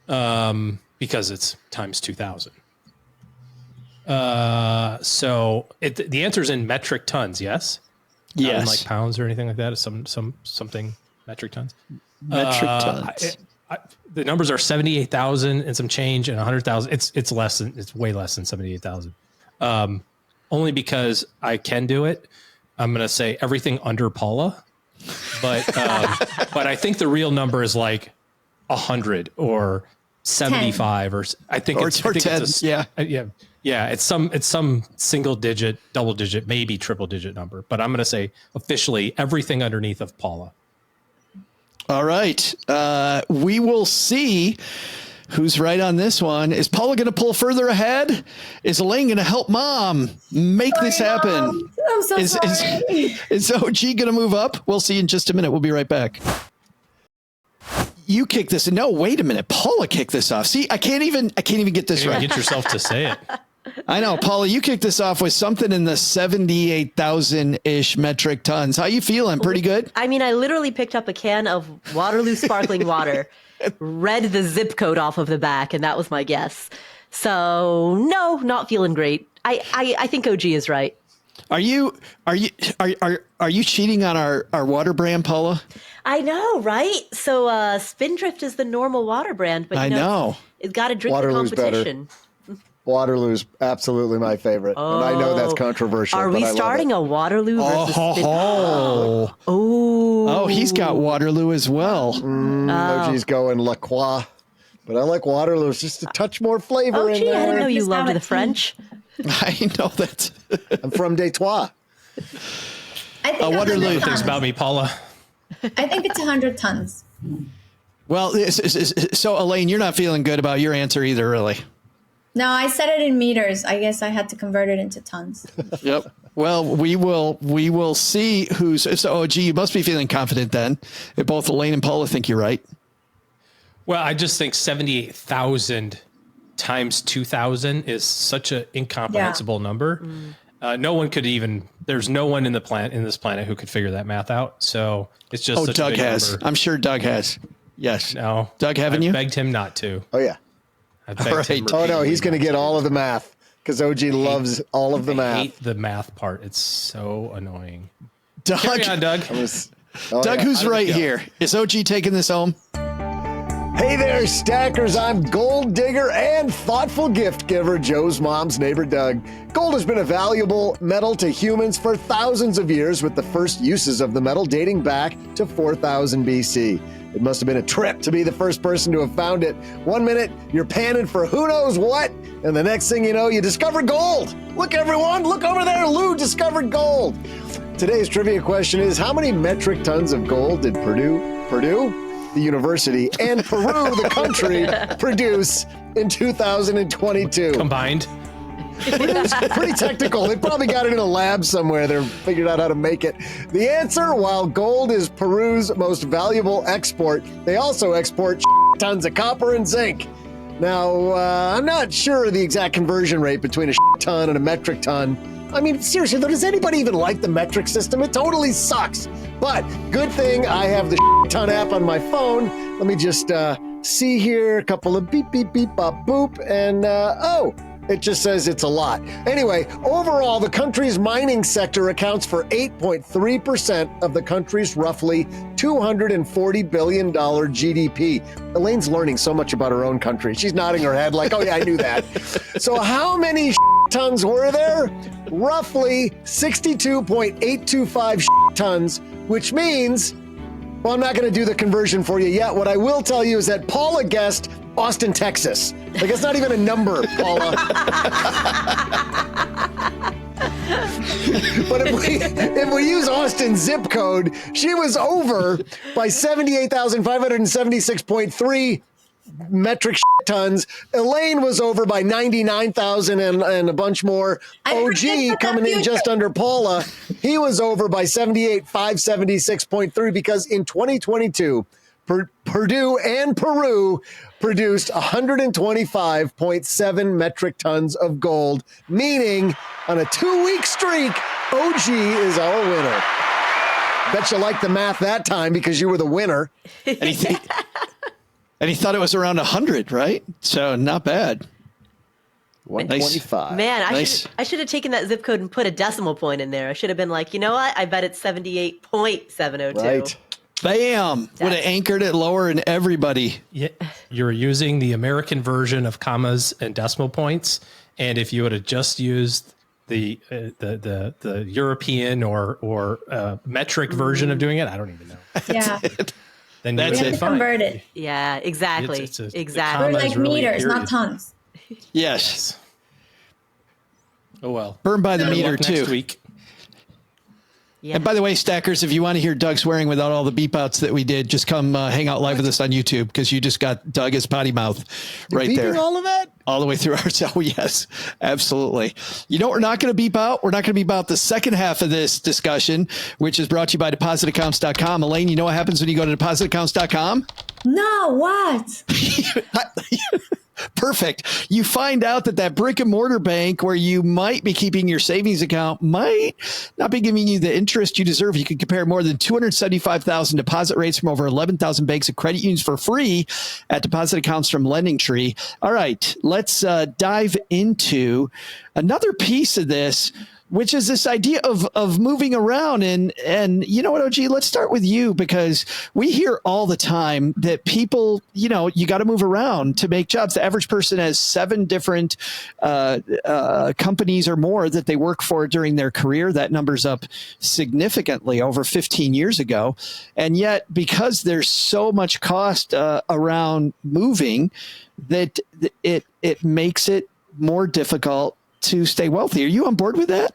Speaker 4: because it's times 2,000. So the answer is in metric tons. Yes.
Speaker 3: Yes.
Speaker 4: Not in like pounds or anything like that. It's something metric tons.
Speaker 3: Metric tons.
Speaker 4: The numbers are 78,000 and some change and 100,000. It's way less than 78,000. Only because I can do it. I'm going to say everything under Paula, but I think the real number is like 100 or 75 or I think it's
Speaker 3: 10.
Speaker 4: Yeah. It's some single digit, double digit, maybe triple digit number, but I'm going to say officially everything underneath of Paula.
Speaker 3: All right. We will see who's right on this one. Is Paula going to pull further ahead? Is Elaine going to help Mom make this happen?
Speaker 6: I'm so sorry.
Speaker 3: Is OG going to move up? We'll see in just a minute. We'll be right back. You kick this. No, wait a minute. Paula kicked this off. See, I can't even get this right.
Speaker 4: Get yourself to say it.
Speaker 3: I know, Paula, you kicked this off with something in the 78,000-ish metric tons. How you feeling? Pretty good?
Speaker 5: I mean, I literally picked up a can of Waterloo sparkling water, read the zip code off of the back, and that was my guess. So, no, not feeling great. I think OG is right.
Speaker 3: Are you cheating on our water brand, Paula?
Speaker 5: I know, right? So, Spindrift is the normal water brand, but
Speaker 3: I know.
Speaker 5: It's got to drink
Speaker 2: Waterloo's
Speaker 5: the competition.
Speaker 2: Waterloo's absolutely my favorite. And I know that's controversial.
Speaker 5: Are we starting a Waterloo versus Spindrift?
Speaker 3: Oh, he's got Waterloo as well.
Speaker 2: OG's going La Croix. But I like Waterloo. It's just a touch more flavor in
Speaker 5: OG,
Speaker 2: there.
Speaker 5: I didn't know you
Speaker 6: Just
Speaker 5: loved
Speaker 6: have
Speaker 5: the
Speaker 6: a
Speaker 5: French.
Speaker 3: I know that.
Speaker 2: I'm from Detroit.
Speaker 6: I think
Speaker 3: Waterloo
Speaker 6: 100
Speaker 4: Things
Speaker 6: tons.
Speaker 4: about me, Paula.
Speaker 6: I think it's 100 tons.
Speaker 3: Well, so Elaine, you're not feeling good about your answer either, really.
Speaker 6: No, I said it in meters. I guess I had to convert it into tons.
Speaker 3: Yep. Well, we will see who's. So, OG, you must be feeling confident then. If both Elaine and Paula think you're right.
Speaker 4: Well, I just think 78,000 times 2,000 is such an incomprehensible number. No one could even. There's no one in this planet who could figure that math out. So it's just. Such
Speaker 3: Doug
Speaker 4: a big
Speaker 3: has.
Speaker 4: number.
Speaker 3: I'm sure Doug has. Yes.
Speaker 4: No,
Speaker 3: Doug, haven't you?
Speaker 4: Begged him not to.
Speaker 2: Oh, yeah.
Speaker 4: I begged him
Speaker 2: Oh, no,
Speaker 4: repeatedly
Speaker 2: he's going to
Speaker 4: not
Speaker 2: get all of the math because OG loves all of the
Speaker 4: I
Speaker 2: math.
Speaker 4: hate the math part. It's so annoying.
Speaker 3: Doug,
Speaker 4: Carry on, Doug.
Speaker 3: Doug, who's right here? Is OG taking this home?
Speaker 2: Hey there, stackers. I'm gold digger and thoughtful gift giver, Joe's mom's neighbor, Doug. Gold has been a valuable metal to humans for thousands of years, with the first uses of the metal dating back to 4000 BC. It must have been a trip to be the first person to have found it. 1 minute, you're panning for who knows what, and the next thing you know, you discover gold. Look, everyone, look over there. Lou discovered gold. Today's trivia question is, how many metric tons of gold did Purdue? the university, and Peru, the country, produce in 2022?
Speaker 4: Combined.
Speaker 2: It's pretty technical. They probably got it in a lab somewhere. They're figured out how to make it. The answer, while gold is Peru's most valuable export, they also export tons of copper and zinc. Now, I'm not sure the exact conversion rate between a ton and a metric ton. I mean, seriously, though, does anybody even like the metric system? It totally sucks. But good thing I have the ton app on my phone. Let me just see here. A couple of beep, beep, beep, bop, boop. And, it just says it's a lot. Anyway, overall, the country's mining sector accounts for 8.3% of the country's roughly $240 billion GDP. Elaine's learning so much about her own country. She's nodding her head like, oh yeah, I knew that. So how many tons were there? Roughly 62.825 tons, which means, well, I'm not going to do the conversion for you yet. What I will tell you is that Paula guessed Austin, Texas. Like, it's not even a number, Paula. But if we use Austin's zip code, she was over by 78,576.3 metric tons. Elaine was over by 99,000 and a bunch more. OG coming in just under Paula. He was over by 78,576.3 because in 2022, Purdue and Peru produced 125.7 metric tons of gold, meaning on a 2-week streak, OG is our winner. Bet you liked the math that time because you were the winner.
Speaker 3: And he thought it was around 100, right? So not bad.
Speaker 2: 125.
Speaker 5: Man,
Speaker 3: Nice.
Speaker 5: I should have taken that zip code and put a decimal point in there. I should have been like, you know what? I bet it's 78.702.
Speaker 2: Right.
Speaker 3: Bam! Would have anchored it lower in everybody.
Speaker 4: Yeah, you're using the American version of commas and decimal points, and if you would have just used the European or metric version of doing it, I don't even know.
Speaker 6: Yeah.
Speaker 4: Then
Speaker 3: That's
Speaker 4: you
Speaker 3: it.
Speaker 4: would be fine.
Speaker 6: Convert it.
Speaker 5: Yeah, exactly. Exactly.
Speaker 6: We're
Speaker 4: comma
Speaker 6: like
Speaker 4: is really
Speaker 6: meters,
Speaker 4: period.
Speaker 6: not tons.
Speaker 3: Yes.
Speaker 4: Oh well.
Speaker 3: Burned by the
Speaker 4: Good
Speaker 3: meter,
Speaker 4: luck
Speaker 3: too.
Speaker 4: next week.
Speaker 5: Yeah.
Speaker 3: And by the way, Stackers, if you want to hear Doug swearing without all the beep outs that we did, just come hang out live with us on YouTube because you just got Doug as potty mouth right
Speaker 2: Beeping
Speaker 3: there.
Speaker 2: all of that?
Speaker 3: All the way through our show. Yes, absolutely. You know what we're not going to beep out? We're not going to beep out the second half of this discussion, which is brought to you by depositaccounts.com. Elaine, you know what happens when you go to depositaccounts.com?
Speaker 6: No, what?
Speaker 3: Perfect. You find out that brick and mortar bank where you might be keeping your savings account might not be giving you the interest you deserve. You can compare more than 275,000 deposit rates from over 11,000 banks and credit unions for free at deposit accounts from Lending Tree. All right, let's dive into another piece of this, which is this idea of moving around. And you know what, OG, let's start with you because we hear all the time that people, you got to move around to make jobs. The average person has 7 different companies or more that they work for during their career. That number's up significantly over 15 years ago. And yet, because there's so much cost around moving, that it makes it more difficult to stay wealthy. Are you on board with that?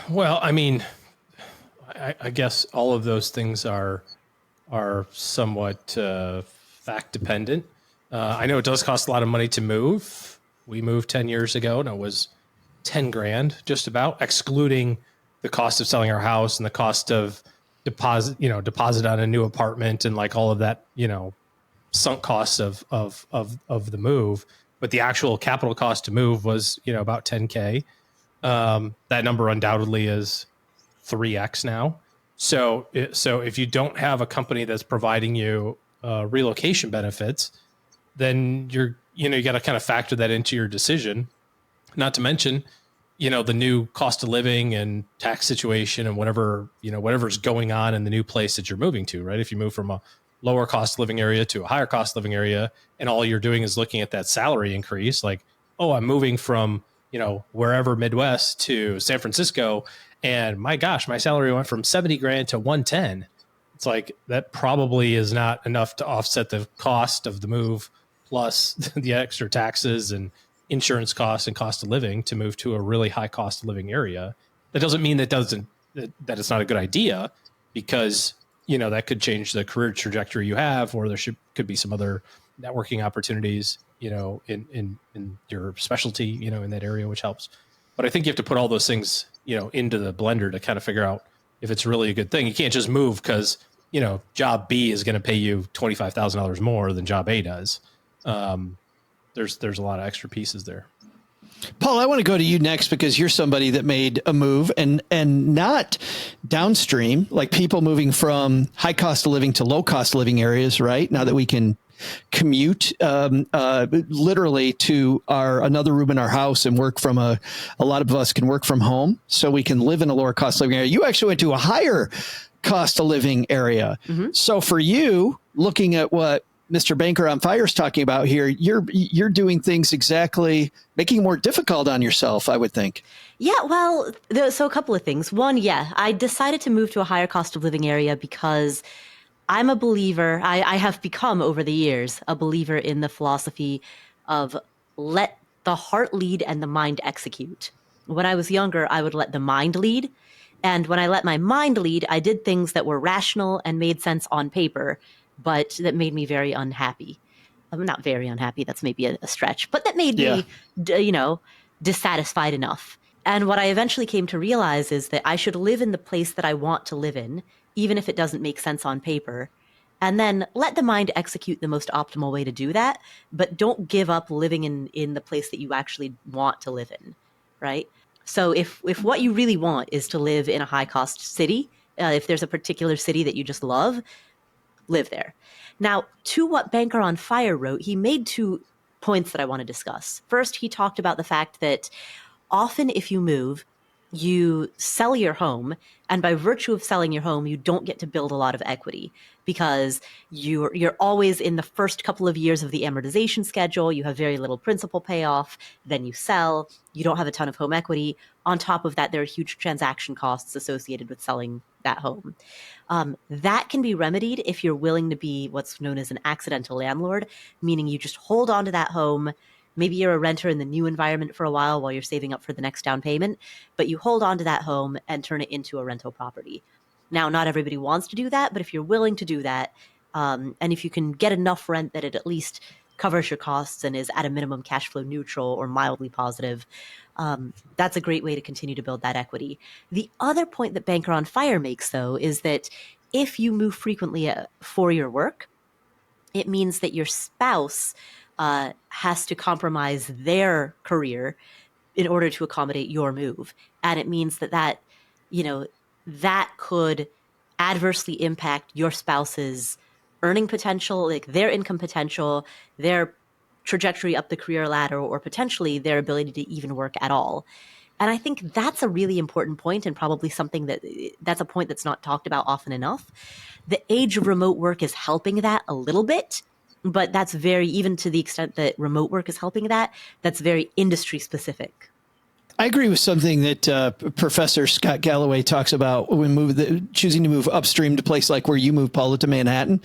Speaker 4: Well, I mean, I guess all of those things are somewhat fact dependent. I know it does cost a lot of money to move. We moved 10 years ago and it was 10 grand just about, excluding the cost of selling our house and the cost of deposit on a new apartment and like all of that, sunk costs of the move. But the actual capital cost to move was, about 10K. That number undoubtedly is 3x now. So if you don't have a company that's providing you relocation benefits, then you got to kind of factor that into your decision. Not to mention, the new cost of living and tax situation and whatever's going on in the new place that you're moving to, right? If you move from a lower cost of living area to a higher cost of living area, and all you're doing is looking at that salary increase, like, oh, I'm moving from wherever Midwest to San Francisco, and my gosh, my salary went from 70 grand to 110. It's like, that probably is not enough to offset the cost of the move, plus the extra taxes and insurance costs and cost of living to move to a really high cost of living area. That doesn't mean that it's not a good idea, because that could change the career trajectory you have, or could be some other networking opportunities, in your specialty, in that area, which helps. But I think you have to put all those things, into the blender to kind of figure out if it's really a good thing. You can't just move because, job B is going to pay you $25,000 more than job A does. There's a lot of extra pieces there.
Speaker 3: Paul, I want to go to you next because you're somebody that made a move and not downstream, like people moving from high cost of living to low cost of living areas, right? Now that we can commute literally to another room in our house and work from a lot of us can work from home, so we can live in a lower cost of living area. You actually went to a higher cost of living area. Mm-hmm. So for you, looking at what Mr. Banker on Fire is talking about here, you're doing things exactly, making it more difficult on yourself, I would think.
Speaker 5: Yeah, well, so a couple of things. One, I decided to move to a higher cost of living area because I'm a believer, I have become over the years a believer in the philosophy of let the heart lead and the mind execute. When I was younger, I would let the mind lead. And when I let my mind lead, I did things that were rational and made sense on paper, but that made me very unhappy. I'm not very unhappy. That's maybe a stretch, but that made me, dissatisfied enough. And what I eventually came to realize is that I should live in the place that I want to live in, even if it doesn't make sense on paper, and then let the mind execute the most optimal way to do that. But don't give up living in the place that you actually want to live in, right? So if what you really want is to live in a high cost city, if there's a particular city that you just love, live there. Now, to what Banker on Fire wrote, he made 2 points that I want to discuss. First, he talked about the fact that often if you move, you sell your home, and by virtue of selling your home, you don't get to build a lot of equity because you're always in the first couple of years of the amortization schedule. You have very little principal payoff. Then you sell. You don't have a ton of home equity. On top of that, there are huge transaction costs associated with selling that home. That can be remedied if you're willing to be what's known as an accidental landlord, meaning you just hold on to that home. Maybe you're a renter in the new environment for a while you're saving up for the next down payment, but you hold on to that home and turn it into a rental property. Now, not everybody wants to do that, but if you're willing to do that, and if you can get enough rent that it at least covers your costs and is at a minimum cash flow neutral or mildly positive, that's a great way to continue to build that equity. The other point that Banker on Fire makes, though, is that if you move frequently for your work, it means that your spouse has to compromise their career in order to accommodate your move. And it means that could adversely impact your spouse's earning potential, like their income potential, their trajectory up the career ladder, or potentially their ability to even work at all. And I think that's a really important point, and probably something that's a point that's not talked about often enough. The age of remote work is helping that a little bit, but that's even to the extent that remote work is helping that's very industry specific.
Speaker 3: I agree with something that Professor Scott Galloway talks about when choosing to move upstream to a place like where you moved, Paula, to Manhattan,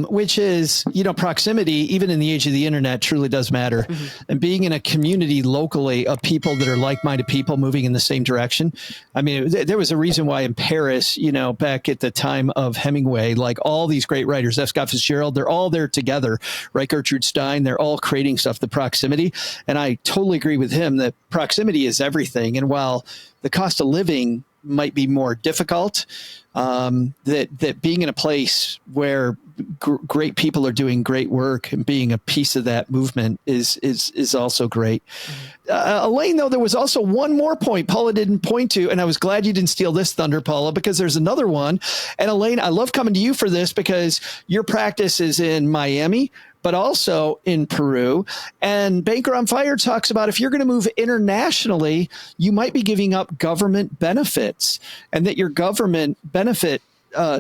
Speaker 3: which is, proximity, even in the age of the internet, truly does matter. Mm-hmm. And being in a community locally of people that are like-minded people moving in the same direction. I mean, there was a reason why in Paris, back at the time of Hemingway, like all these great writers, F. Scott Fitzgerald, they're all there together, right? Gertrude Stein, they're all creating stuff, the proximity. And I totally agree with him that proximity is everything. And while the cost of living might be more difficult, that being in a place where great people are doing great work and being a piece of that movement is also great. Elaine, though, there was also one more point Paula didn't point to, and I was glad you didn't steal this thunder, Paula, because there's another one. And Elaine, I love coming to you for this because your practice is in Miami, but also in Peru. And Banker on Fire talks about if you're going to move internationally, you might be giving up government benefits, and that your government benefit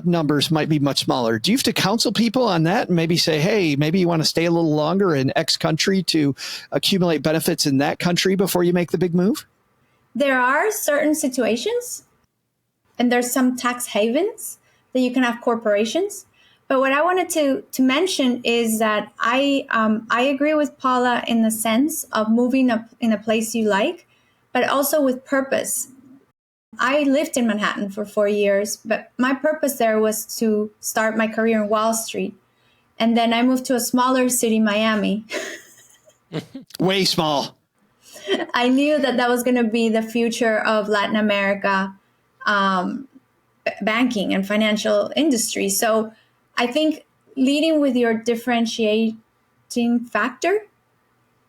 Speaker 3: numbers might be much smaller. Do you have to counsel people on that and maybe say, hey, maybe you want to stay a little longer in X country to accumulate benefits in that country before you make the big move?
Speaker 6: There are certain situations, and there's some tax havens that you can have corporations. But what I wanted to mention is that I agree with Paula in the sense of moving up in a place you like, but also with purpose. I lived in Manhattan for 4 years, but my purpose there was to start my career in Wall Street. And then I moved to a smaller city, Miami.
Speaker 3: Way small.
Speaker 6: I knew that that was going to be the future of Latin America banking and financial industry. So I think leading with your differentiating factor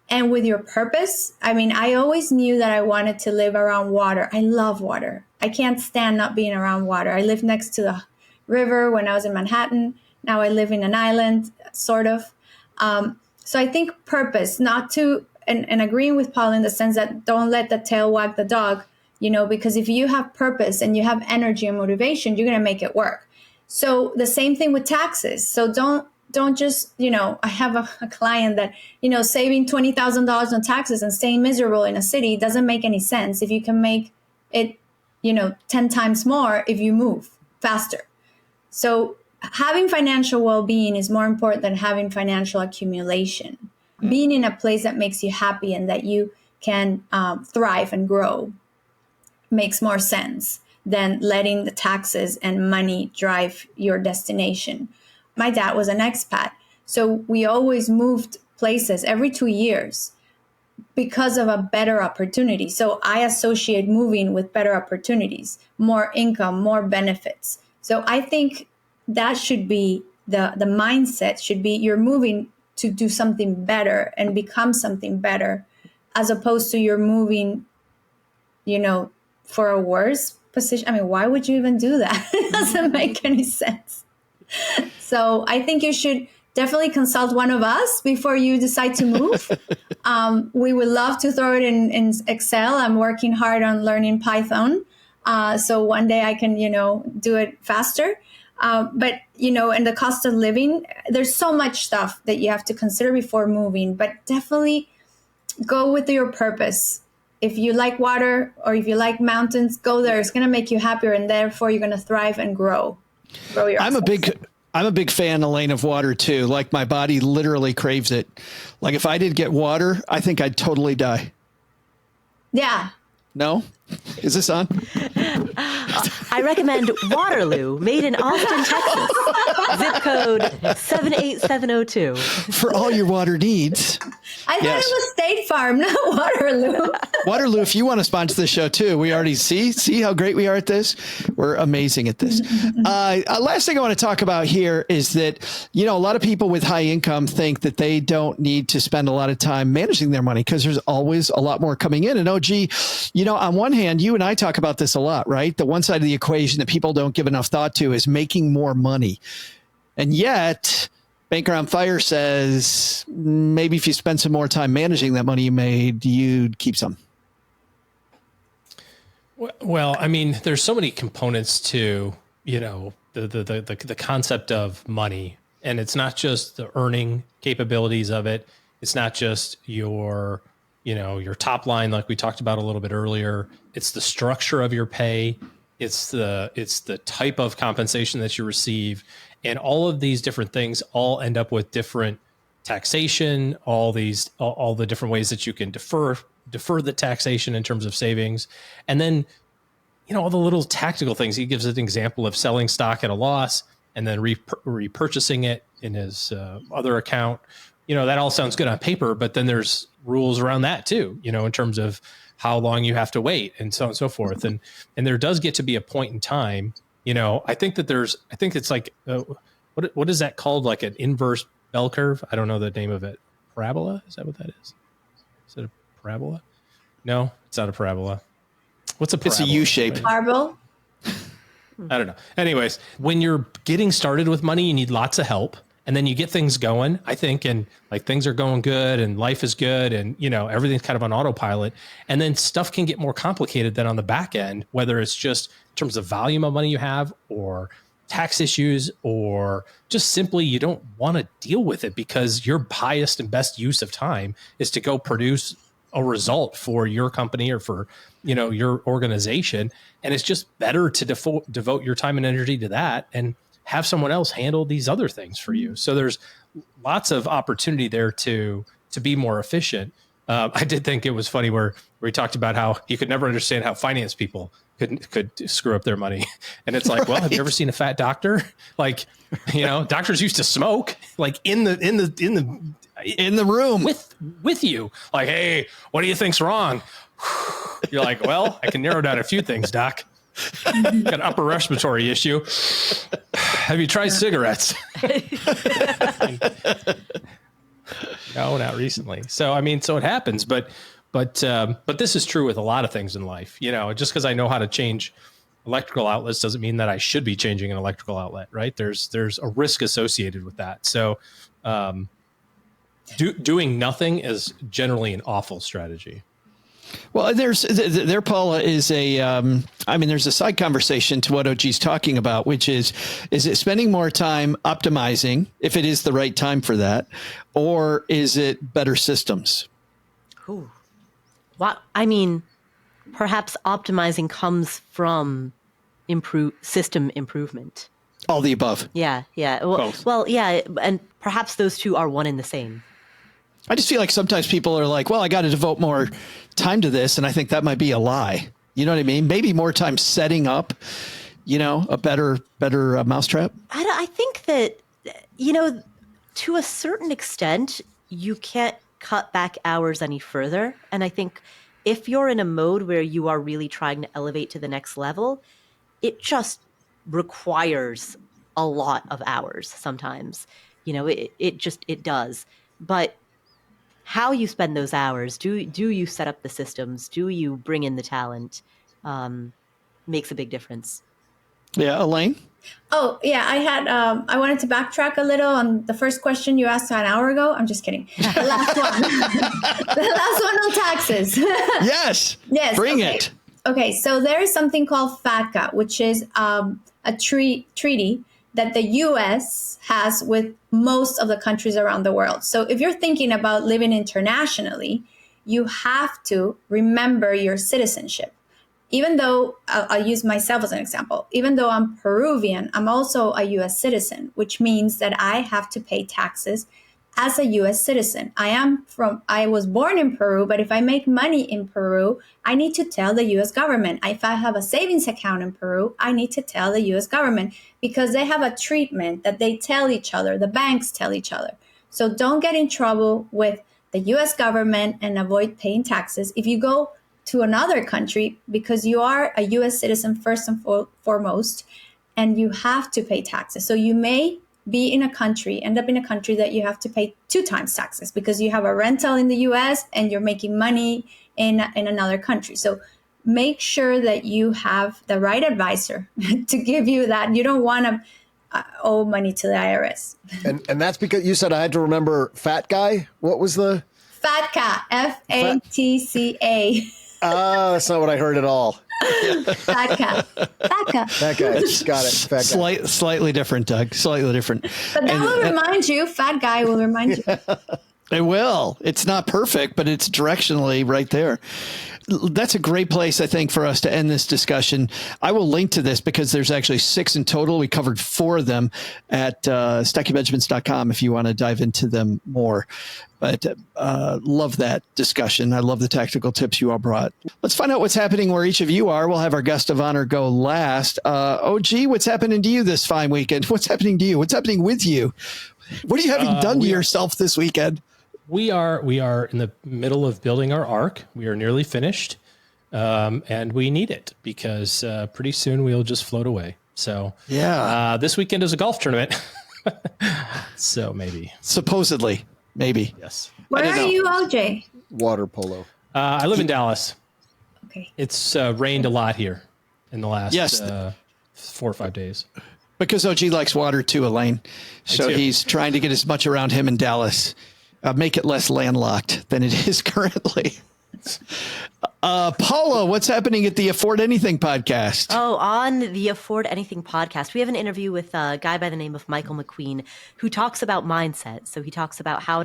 Speaker 6: and with your purpose. I mean, I always knew that I wanted to live around water. I love water. I can't stand not being around water. I lived next to the river when I was in Manhattan. Now I live in an island, sort of. So I think purpose, not to, and agreeing with Paul in the sense that don't let the tail wag the dog, you know, because if you have purpose and you have energy and motivation, you're going to make it work. So the same thing with taxes. So don't just, you know, I have a client that, you know, saving $20,000 on taxes and staying miserable in a city doesn't make any sense if you can make it, you know, 10 times more if you move faster. So having financial well-being is more important than having financial accumulation. Being in a place that makes you happy and that you can thrive and grow makes more sense than letting the taxes and money drive your destination. My dad was an expat, so we always moved places every 2 years because of a better opportunity. So I associate moving with better opportunities, more income, more benefits. So I think that should be the mindset should be you're moving to do something better and become something better, as opposed to you're moving, you know, for a worse position. I mean, why would you even do that? It doesn't make any sense. So I think you should definitely consult one of us before you decide to move. We would love to throw it in Excel. I'm working hard on learning Python. So one day I can, you know, do it faster. But, you know, and the cost of living, there's so much stuff that you have to consider before moving, but definitely go with your purpose. If you like water or if you like mountains, go there. It's going to make you happier, and therefore you're going to thrive and grow your
Speaker 3: I'm a big fan, Elaine, of water too. Like my body literally craves it. Like if I didn't get water, I think I'd totally die.
Speaker 6: Yeah.
Speaker 3: No? Is this on?
Speaker 5: I recommend Waterloo, made in Austin, Texas. Zip code 78702.
Speaker 3: For all your water needs.
Speaker 6: I thought it was State Farm, not Waterloo.
Speaker 3: Waterloo, if you want to sponsor the show too, we already see how great we are at this. We're amazing at this. Last thing I want to talk about here is that, you know, a lot of people with high income think that they don't need to spend a lot of time managing their money because there's always a lot more coming in. And OG, you know, on one hand, you and I talk about this a lot, right? The one side of the equation that people don't give enough thought to is making more money. And yet, Banker on Fire says maybe if you spend some more time managing that money you made, you'd keep some.
Speaker 4: Well, I mean, there's so many components to, you know, the concept of money, and it's not just the earning capabilities of it. It's not just your, you know, your top line, like we talked about a little bit earlier. It's the structure of your pay. It's the type of compensation that you receive. And all of these different things all end up with different taxation, all the different ways that you can defer the taxation in terms of savings. And then, you know, all the little tactical things. He gives an example of selling stock at a loss and then repurchasing it in his other account. You know, that all sounds good on paper, but then there's rules around that too, you know, in terms of how long you have to wait and so on and so forth. And there does get to be a point in time, you know, I think it's like, what is that called? Like an inverse bell curve? I don't know the name of it. Parabola? Is that what that is? Is it a parabola? No, it's not a parabola. What's a parabola?
Speaker 3: It's a U shape.
Speaker 6: Marble.
Speaker 4: I don't know. Anyways, when you're getting started with money, you need lots of help. And then you get things going, I think, and like things are going good and life is good and, you know, everything's kind of on autopilot. And then stuff can get more complicated than on the back end, whether it's just in terms of volume of money you have or tax issues or just simply you don't want to deal with it because your highest and best use of time is to go produce a result for your company or for, you know, your organization. And it's just better to devote your time and energy to that and have someone else handle these other things for you. So there's lots of opportunity there to be more efficient. I did think it was funny where where he talked about how he could never understand how finance people could screw up their money. And it's like, well, have you ever seen a fat doctor? Like, doctors used to smoke like in the room with you. Like, hey, what do you think's wrong? You're like, well, I can narrow down a few things, doc. Got an upper respiratory issue. Have you tried cigarettes? No, not recently. So, so it happens, but this is true with a lot of things in life. Just because I know how to change electrical outlets doesn't mean that I should be changing an electrical outlet, right? There's a risk associated with that. So, doing nothing is generally an awful strategy.
Speaker 3: Well, there, Paula, is there's a side conversation to what OG's talking about, which is it spending more time optimizing, if it is the right time for that, or is it better systems?
Speaker 5: Ooh. Well, perhaps optimizing comes from system improvement.
Speaker 3: All the above.
Speaker 5: Yeah.
Speaker 3: Both.
Speaker 5: Well, yeah, and perhaps those two are one and the same.
Speaker 3: I just feel like sometimes people are like, well, I got to devote more time to this. And I think that might be a lie. You know what I mean? Maybe more time setting up, a better mousetrap.
Speaker 5: I think that, to a certain extent, you can't cut back hours any further. And I think if you're in a mode where you are really trying to elevate to the next level, it just requires a lot of hours sometimes. It does. But how you spend those hours, do you set up the systems? Do you bring in the talent? Makes a big difference.
Speaker 3: Yeah, Elaine?
Speaker 6: Oh, yeah, I wanted to backtrack a little on the first question you asked an hour ago. I'm just kidding. The last one. The last one on taxes.
Speaker 3: Yes. Bring it.
Speaker 6: Okay, so there is something called FATCA, which is a treaty that the U.S. has with most of the countries around the world. So if you're thinking about living internationally, you have to remember your citizenship. Even though, I'll use myself as an example, even though I'm Peruvian, I'm also a U.S. citizen, which means that I have to pay taxes as a U.S. citizen. I was born in Peru, but if I make money in Peru, I need to tell the U.S. government. If I have a savings account in Peru, I need to tell the U.S. government because they have a treatment that they tell each other, the banks tell each other. So don't get in trouble with the U.S. government and avoid paying taxes. If you go to another country, because you are a U.S. citizen first and foremost, and you have to pay taxes. So you may end up in a country that you have to pay 2 times taxes because you have a rental in the US and you're making money in another country. So make sure that you have the right advisor to give you that. You don't want to owe money to the IRS.
Speaker 2: And that's because you said I had to remember fat guy. What was the?
Speaker 6: FATCA, FATCA.
Speaker 2: That's not what I heard at all.
Speaker 6: FATCA.
Speaker 2: That guy. Got it. Fat guy.
Speaker 3: Slightly different, Doug. Slightly different.
Speaker 6: But that will remind you. Fat guy will remind you.
Speaker 3: It will. It's not perfect, but it's directionally right there. That's a great place, I think, for us to end this discussion. I will link to this because there's actually 6 in total. We covered 4 of them at stackingbenjamins.com if you want to dive into them more. But love that discussion. I love the tactical tips you all brought. Let's find out what's happening where each of you are. We'll have our guest of honor go last. OG, what's happening to you this fine weekend? What's happening to you? What's happening with you? What are you having done to yourself this weekend?
Speaker 4: We are in the middle of building our ark. We are nearly finished, and we need it because pretty soon we'll just float away. So
Speaker 3: yeah,
Speaker 4: this weekend is a golf tournament. So maybe.
Speaker 3: Supposedly. Maybe.
Speaker 4: Yes.
Speaker 6: Where are you, OJ?
Speaker 2: Water polo.
Speaker 4: I live in Dallas.
Speaker 6: Okay.
Speaker 4: It's rained a lot here in the last 4 or 5 days.
Speaker 3: Because OG likes water too, Elaine. So he's trying to get as much around him in Dallas. Make it less landlocked than it is currently. Paula, what's happening at the Afford Anything podcast?
Speaker 5: Oh, on the Afford Anything podcast, we have an interview with a guy by the name of Michael McQueen who talks about mindset. So he talks about how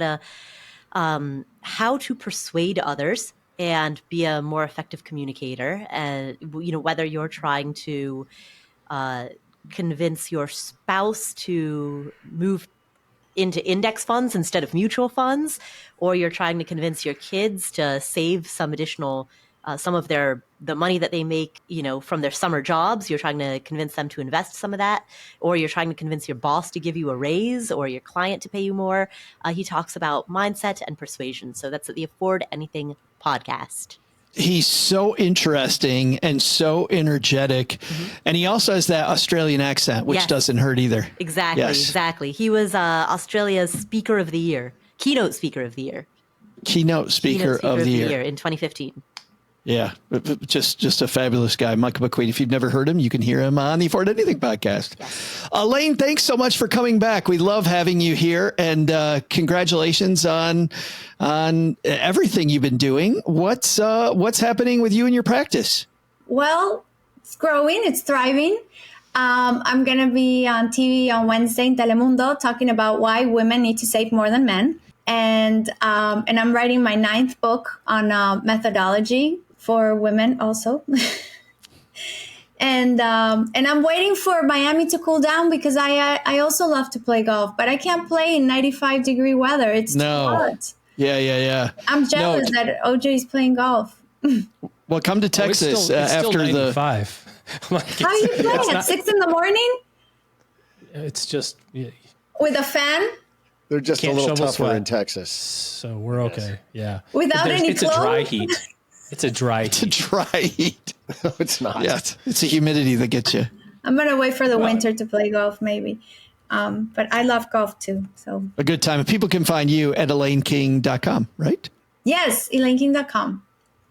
Speaker 5: to persuade others and be a more effective communicator. And, whether you're trying to convince your spouse to move into index funds instead of mutual funds, or you're trying to convince your kids to save some additional some of the money that they make, from their summer jobs. You're trying to convince them to invest some of that, or you're trying to convince your boss to give you a raise or your client to pay you more. He talks about mindset and persuasion. So that's the Afford Anything podcast.
Speaker 3: He's so interesting and so energetic. And he also has that Australian accent, which doesn't hurt either.
Speaker 5: Exactly.
Speaker 3: Yes.
Speaker 5: Exactly. He was Australia's Speaker of the Year, Keynote Speaker of the Year.
Speaker 3: Keynote speaker of the year
Speaker 5: in 2015.
Speaker 3: Yeah, just a fabulous guy, Michael McQueen. If you've never heard him, you can hear him on the Afford Anything podcast. Yes. Elaine, thanks so much for coming back. We love having you here, and congratulations on everything you've been doing. What's happening with you and your practice?
Speaker 6: Well, it's growing, it's thriving. I'm going to be on TV on Wednesday in Telemundo talking about why women need to save more than men. And I'm writing my 9th book on methodology for women also. and I'm waiting for Miami to cool down because I also love to play golf, but I can't play in 95-degree weather. It's too hot.
Speaker 3: Yeah.
Speaker 6: I'm jealous that OJ is playing golf.
Speaker 3: Well, come to Texas
Speaker 4: it's
Speaker 3: after
Speaker 4: still
Speaker 3: the
Speaker 4: 95.
Speaker 6: How are you playing at 6 in the morning?
Speaker 4: It's just
Speaker 6: With a fan?
Speaker 2: They're just a
Speaker 4: Can't
Speaker 2: little
Speaker 4: shovel
Speaker 2: tougher
Speaker 4: sweat.
Speaker 2: in Texas.
Speaker 4: So we're okay. Yeah.
Speaker 6: Without any
Speaker 4: It's a dry heat. It's a dry heat.
Speaker 3: to dry heat.
Speaker 2: No, it's not.
Speaker 3: Yeah, it's the humidity that gets you.
Speaker 6: I'm going to wait for the winter to play golf maybe. But I love golf too. So
Speaker 3: A good time. And people can find you at ElaineKing.com, right?
Speaker 6: yes, ElaineKing.com.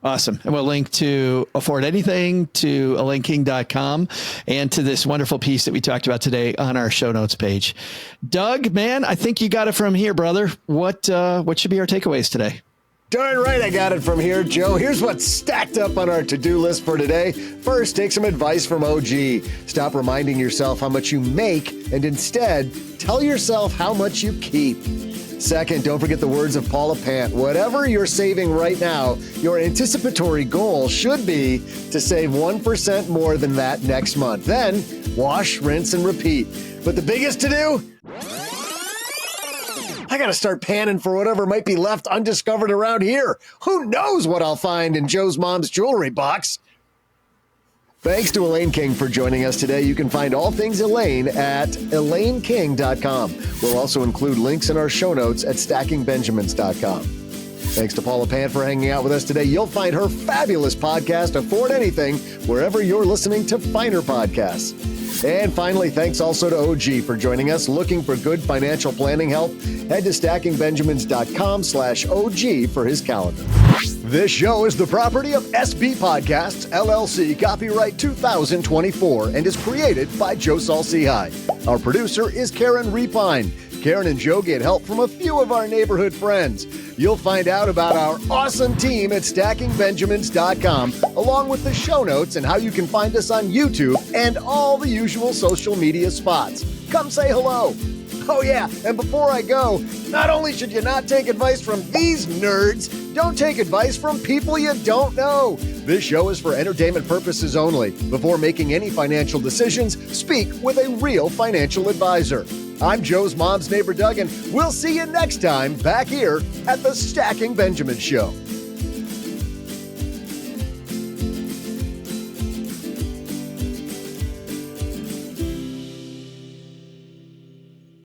Speaker 3: Awesome. And we'll link to Afford Anything, to ElaineKing.com, and to this wonderful piece that we talked about today on our show notes page. Doug, man, I think you got it from here, brother. What should be our takeaways today?
Speaker 2: Darn right I got it from here, Joe. Here's what's stacked up on our to-do list for today. First, take some advice from OG. Stop reminding yourself how much you make and instead tell yourself how much you keep. Second, don't forget the words of Paula Pant. Whatever you're saving right now, your anticipatory goal should be to save 1% more than that next month. Then wash, rinse, and repeat. But the biggest to do? I gotta start panning for whatever might be left undiscovered around here. Who knows what I'll find in Joe's mom's jewelry box? Thanks to Elaine King for joining us today. You can find all things Elaine at ElaineKing.com. We'll also include links in our show notes at StackingBenjamins.com. Thanks to Paula Pant for hanging out with us today. You'll find her fabulous podcast, Afford Anything, wherever you're listening to finer podcasts. And finally, thanks also to OG for joining us. Looking for good financial planning help? Head to StackingBenjamins.com/OG for his calendar. This show is the property of SB Podcasts, LLC, copyright 2024, and is created by Joe Saul-Sehy. Our producer is Karen Repine. Karen and Joe get help from a few of our neighborhood friends. You'll find out about our awesome team at StackingBenjamins.com, along with the show notes and how you can find us on YouTube and all the usual social media spots. Come say hello. Oh yeah, and before I go, not only should you not take advice from these nerds, don't take advice from people you don't know. This show is for entertainment purposes only. Before making any financial decisions, speak with a real financial advisor. I'm Joe's mom's neighbor, Doug, and we'll see you next time back here at the Stacking Benjamins Show.